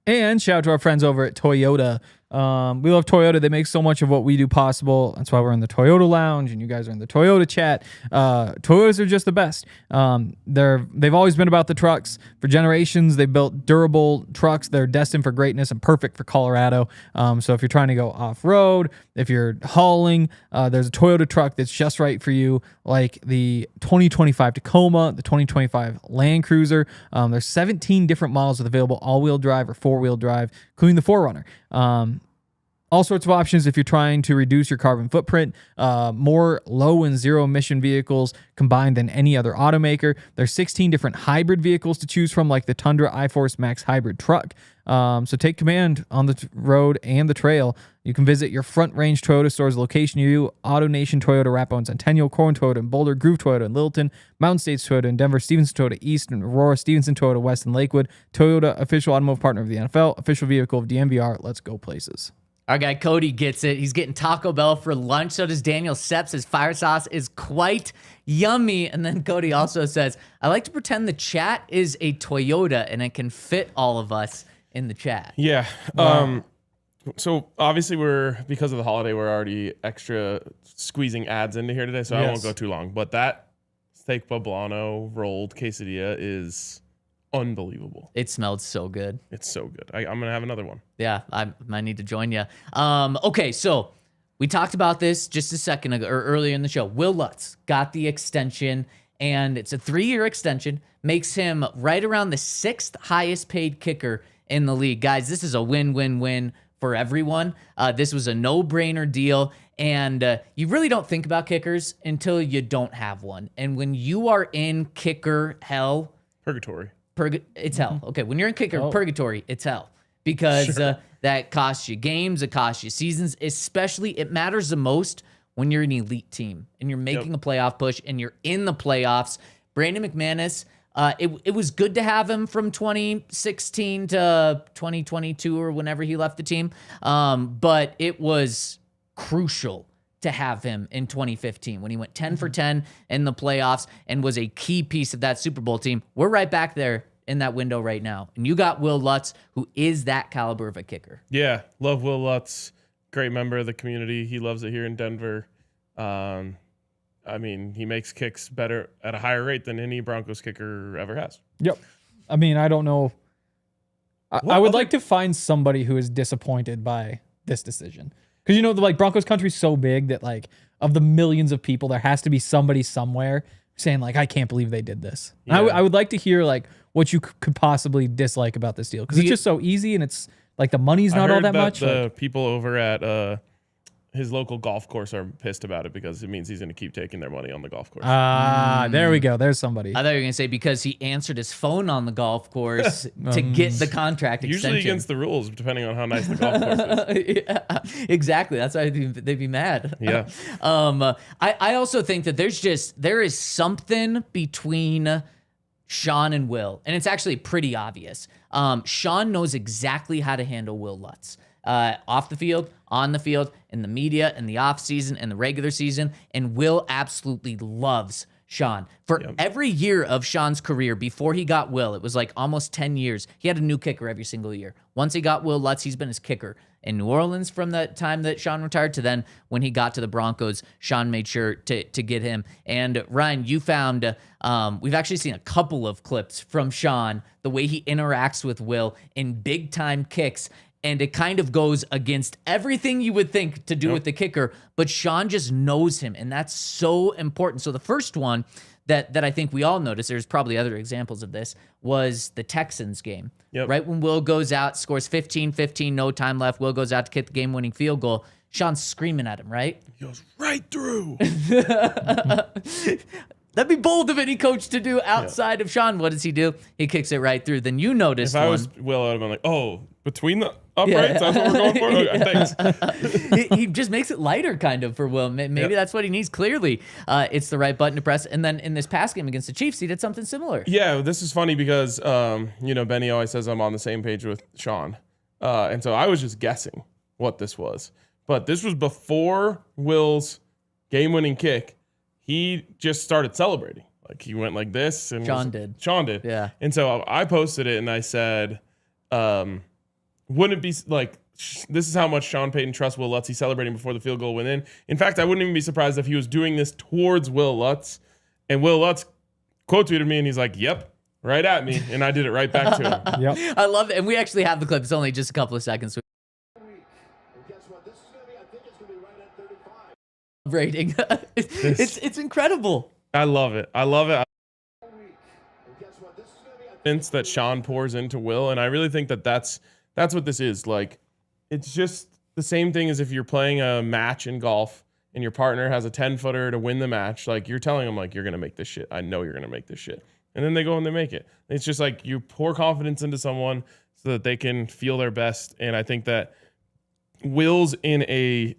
And shout out to our friends over at Toyota. We love Toyota. They make so much of what we do possible. That's why we're in the Toyota Lounge and you guys are in the Toyota chat. Toyotas are just the best. They've always been about the trucks. For generations, they built durable trucks. They're destined for greatness and perfect for Colorado. So if you're trying to go off-road, if you're hauling, there's a Toyota truck that's just right for you, like the 2025 Tacoma, the 2025 Land Cruiser. There's 17 different models with available all-wheel drive or four-wheel drive, including the 4Runner. All sorts of options if you're trying to reduce your carbon footprint. More low and zero emission vehicles combined than any other automaker. There's 16 different hybrid vehicles to choose from, like the Tundra iForce Max hybrid truck. So take command on the road and the trail. You can visit your Front Range Toyota stores location near you. AutoNation Toyota, Rapo Centennial, Corn Toyota in Boulder, Groove Toyota in Littleton, Mountain States Toyota in Denver, Stevenson Toyota East and Aurora, Stevenson Toyota West and Lakewood. Toyota, official automotive partner of the NFL, official vehicle of DNVR. Let's go places. Our guy Cody gets it. He's getting Taco Bell for lunch. So does Daniel Seps. His fire sauce is quite yummy. And then Cody also says, I like to pretend the chat is a Toyota and it can fit all of us in the chat. Yeah. So obviously because of the holiday, we're already extra squeezing ads into here today, so I won't go too long. But that steak poblano rolled quesadilla is unbelievable. It smelled so good. It's so good. I'm going to have another one. Yeah, I might need to join you. Okay, so we talked about this just a second ago, or earlier in the show. Wil Lutz got the extension, and it's a 3-year extension. Makes him right around the 6th highest paid kicker in the league. Guys, this is a win-win-win for everyone. This was a no-brainer deal, and you really don't think about kickers until you don't have one. And when you are in kicker hell... Purgatory. It's hell. Okay, when you're in kicker purgatory, it's hell. Because that costs you games, it costs you seasons. Especially, it matters the most when you're an elite team and you're making a playoff push and you're in the playoffs. Brandon McManus, it was good to have him from 2016 to 2022 or whenever he left the team. But it was crucial to have him in 2015 when he went 10 for 10 in the playoffs and was a key piece of that Super Bowl team. We're right back there in that window right now. And you got Wil Lutz, who is that caliber of a kicker. Yeah, love Wil Lutz. Great member of the community. He loves it here in Denver. I mean, he makes kicks better at a higher rate than any Broncos kicker ever has. Yep. I mean, I don't know. I would like to find somebody who is disappointed by this decision. Because, you know, the Broncos Country is so big that, of the millions of people, there has to be somebody somewhere saying, I can't believe they did this. Yeah. I would like to hear, what you could possibly dislike about this deal. Because it's just so easy and it's, the money's not all that much. The people over at his local golf course are pissed about it because it means he's going to keep taking their money on the golf course. There we go. There's somebody. I thought you were going to say because he answered his phone on the golf course to get the contract extension. Usually against the rules, depending on how nice the golf course is. Yeah, exactly. That's why they'd be mad. Yeah. I also think that there is something between Sean and Wil, and it's actually pretty obvious. Sean knows exactly how to handle Wil Lutz. Off the field, on the field, in the media, in the off season, in the regular season, and Wil absolutely loves Sean. For every year of Sean's career before he got Wil, it was almost 10 years. He had a new kicker every single year. Once he got Wil Lutz, he's been his kicker in New Orleans from the time that Sean retired to then when he got to the Broncos. Sean made sure to get him. And Ryan, you found we've actually seen a couple of clips from Sean, the way he interacts with Wil in big time kicks. And it kind of goes against everything you would think to do with the kicker, but Sean just knows him, and that's so important. So the first one that I think we all noticed, there's probably other examples of this, was the Texans game. Right when Wil goes out, scores 15-15, no time left. Wil goes out to kick the game-winning field goal. Sean's screaming at him, right? He goes right through. That'd be bold of any coach to do outside of Sean. What does he do? He kicks it right through. Then you notice If I was Will, I'd have been like, oh, between the uprights, that's what we're going for? Okay, thanks. he just makes it lighter kind of for Will. Maybe that's what he needs. Clearly, it's the right button to press. And then in this pass game against the Chiefs, he did something similar. Yeah, this is funny because, Benny always says I'm on the same page with Sean. And so I was just guessing what this was. But this was before Will's game-winning kick. He just started celebrating. Like he went like this. And Sean did. Yeah. And so I posted it and I said, wouldn't it be like, this is how much Sean Payton trusts Wil Lutz. He's celebrating before the field goal went in. In fact, I wouldn't even be surprised if he was doing this towards Wil Lutz. And Wil Lutz quote tweeted me and he's like, yep, right at me. And I did it right back to him. Yep. I love it. And we actually have the clip. It's only just a couple of seconds. Rating. It's incredible. I love it. That Sean pours into Will, and I really think that's what this is. Like, it's just the same thing as if you're playing a match in golf and your partner has a 10-footer to win the match. Like, you're telling them, like, you're gonna make this shit. I know you're gonna make this shit, and then they go and they make it. It's just like you pour confidence into someone so that they can feel their best. And I think that Will's in a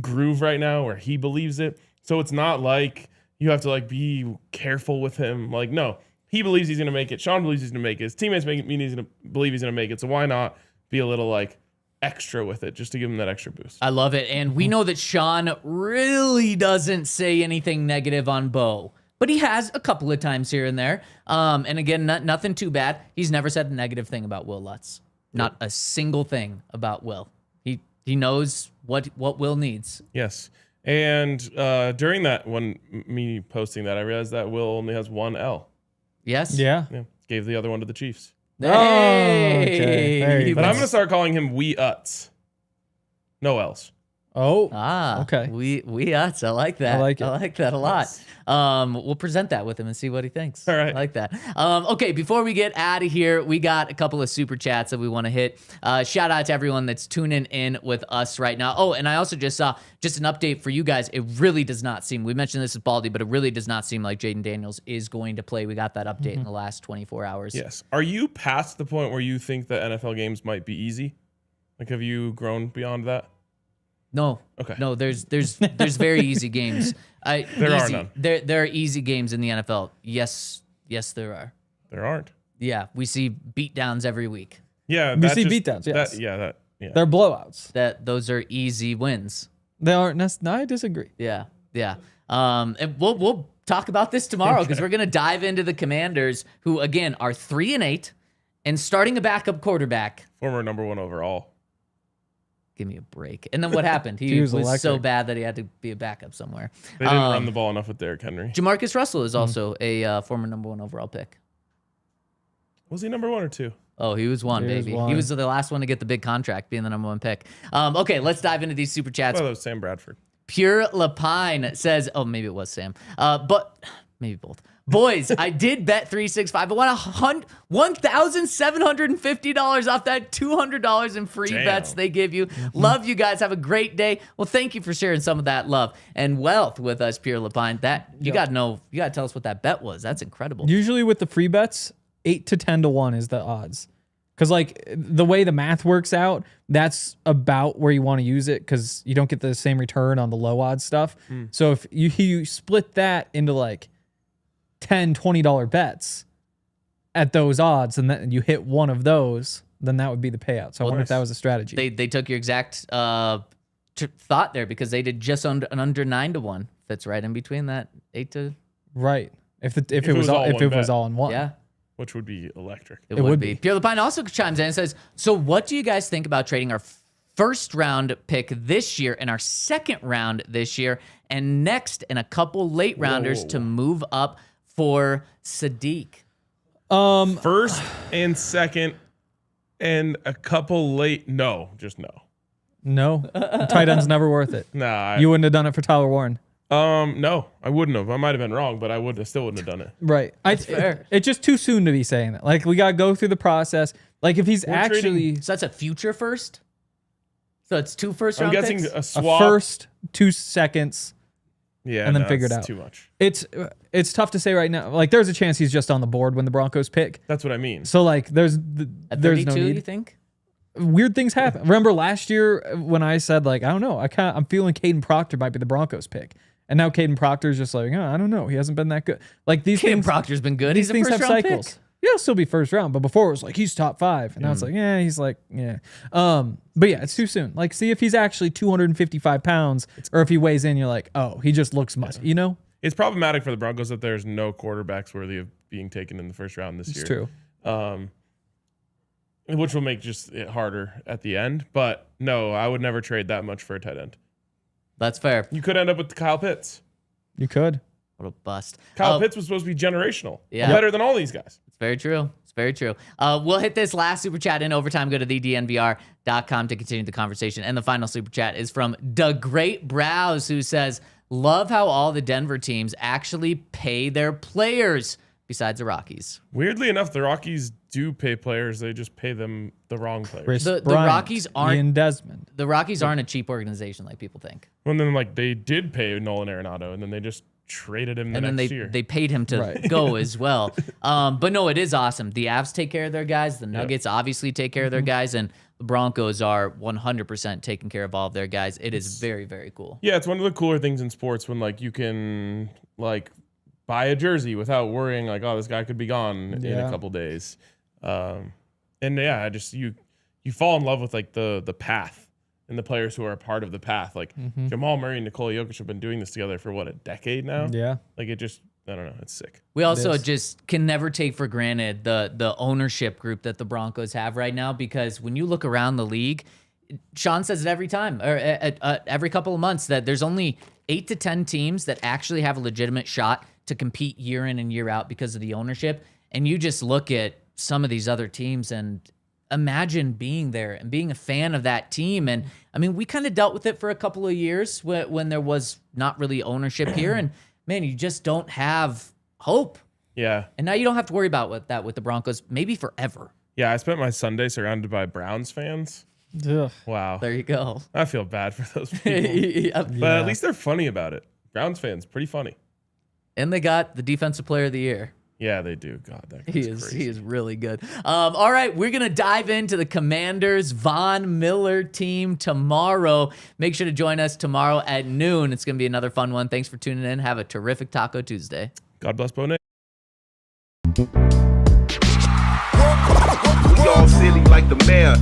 groove right now where he believes it. So it's not like you have to like be careful with him. Like, no, he believes he's going to make it. Sean believes he's going to make it. His teammates believe he's going to make it. So why not be a little like extra with it just to give him that extra boost? I love it. And we know that Sean really doesn't say anything negative on Bo, but he has a couple of times here and there. And again, nothing too bad. He's never said a negative thing about Wil Lutz. Not a single thing about Will. He knows what Will needs. Yes. And during that, when me posting that, I realized that Will only has one L. Yes? Yeah. Gave the other one to the Chiefs. Hey! Oh, okay. There you But go. I'm going to start calling him Wee Utz. No L's. Oh, okay. We us. I like that. I like it. I like that a lot. We'll present that with him and see what he thinks. All right. I like that. Okay, before we get out of here, we got a couple of super chats that we want to hit. Shout out to everyone that's tuning in with us right now. Oh, and I also just saw just an update for you guys. It really does not seem, we mentioned this with Baldy, but it really does not seem like Jayden Daniels is going to play. We got that update in the last 24 hours. Yes. Are you past the point where you think that NFL games might be easy? Like, have you grown beyond that? No. Okay. No, there's very easy games. There are none. There are easy games in the NFL. Yes, there are. There aren't. Yeah, we see beatdowns every week. Yeah. we see beatdowns, yes. Yeah. They're blowouts. Those are easy wins. They aren't. No, I disagree. Yeah. And we'll talk about this tomorrow because we're gonna dive into the Commanders, who again are 3-8 and starting a backup quarterback. Former number 1 overall. Give me a break. And then what happened? He was so bad that he had to be a backup somewhere. They didn't run the ball enough with Derrick Henry. Jamarcus Russell is also a former number 1 overall pick. Was he number 1 or 2? Oh, he was one, baby. He was the last one to get the big contract, being the number 1 pick. Okay, let's dive into these super chats. Well, that was Sam Bradford. Pure Lapine says, oh, maybe it was Sam, but maybe both. Boys, I did bet 365, but won $1,750 off that $200 in free bets they give you. Love you guys. Have a great day. Well, thank you for sharing some of that love and wealth with us, Pure Lapine. That you got to tell us what that bet was. That's incredible. Usually with the free bets, 8 to 10 to 1 is the odds. Because like the way the math works out, that's about where you want to use it because you don't get the same return on the low odds stuff. So if you split that into like $10, $20 bets at those odds, and then you hit one of those, then that would be the payout. So I wonder if that was a strategy. They took your exact thought there because they did just under 9 to 1. That's right in between that 8 to. Right. If it was all in one. Yeah. Which would be electric. It would be. Pure Lapine also chimes in and says, so what do you guys think about trading our first round pick this year and our second round this year and next and a couple late rounders to move up for Sadiq? First and second and a couple late. No, just no. No. Tight end's never worth it. Nah. You wouldn't have done it for Tyler Warren. No, I wouldn't have. I might have been wrong, but I still wouldn't have done it. Right. That's fair. It's just too soon to be saying that. Like, we got to go through the process. Like, if he's So that's a future first? So it's 2 I'm first-round guessing picks? a A swap. first, 2 seconds, Yeah, and then no, figure it it's out. Too much. It's tough to say right now. Like, there's a chance he's just on the board when the Broncos pick. That's what I mean. So, like, there's At no 32, need. you think? Weird things happen. Remember last year when I said, like, I don't know, I'm feeling Caden Proctor might be the Broncos pick. And now Caden Proctor's just like, oh, I don't know. He hasn't been that good. Like, these Caden things, Proctor's been good. these He's a things have first-round cycles. pick. Yeah, he'll still be first round. But before it was like, he's top 5. And now it's like, yeah, he's like, yeah. But yeah, it's too soon. Like, see if he's actually 255 pounds or if he weighs in, you're like, oh, he just looks muscular, you know? It's problematic for the Broncos that there's no quarterbacks worthy of being taken in the first round this year. It's true. Which will make just it harder at the end. But no, I would never trade that much for a tight end. That's fair. You could end up with Kyle Pitts. You could. What a bust. Kyle Pitts was supposed to be generational. Yeah. Better than all these guys. It's very true. It's very true. We'll hit this last super chat in overtime. Go to thednvr.com to continue the conversation. And the final super chat is from The Great Browse, who says, love how all the Denver teams actually pay their players besides the Rockies. Weirdly enough, the Rockies do pay players. They just pay them the wrong players. Chris The Bryant, Rockies aren't- Ian Desmond. The Rockies aren't a cheap organization like people think. And then like they did pay Nolan Arenado, and then they just traded him And then next year. they paid him to go as well. But no, it is awesome. The Avs take care of their guys. The Nuggets obviously take care of their guys. And the Broncos are 100% taking care of all of their guys. It is very, very cool. Yeah, it's one of the cooler things in sports when like you can like buy a jersey without worrying like, oh, this guy could be gone in a couple days. And yeah, just you fall in love with like the path and the players who are a part of the path. Like Jamal Murray and Nikola Jokic have been doing this together for what, a decade now? Yeah. Like it just, I don't know, it's sick. We also just can never take for granted the ownership group that the Broncos have right now, because when you look around the league, Sean says it every time, or every couple of months, that there's only 8 to 10 teams that actually have a legitimate shot to compete year in and year out because of the ownership. And you just look at some of these other teams and imagine being there and being a fan of that team. And I mean, we kind of dealt with it for a couple of years when there was not really ownership here. And man, you just don't have hope. Yeah. And now you don't have to worry about that with the Broncos, maybe forever. Yeah, I spent my Sunday surrounded by Browns fans. Ugh. Wow. There you go. I feel bad for those people. Yep. But at least they're funny about it. Browns fans, pretty funny. And they got the Defensive Player of the Year. Yeah, they do. God, that He guy's crazy. is really good. All right, we're gonna dive into the Commanders Von Miller team tomorrow. Make sure to join us tomorrow at noon. It's gonna be another fun one. Thanks for tuning in. Have a terrific Taco Tuesday. God bless Bo Nick. We all silly like the mayor.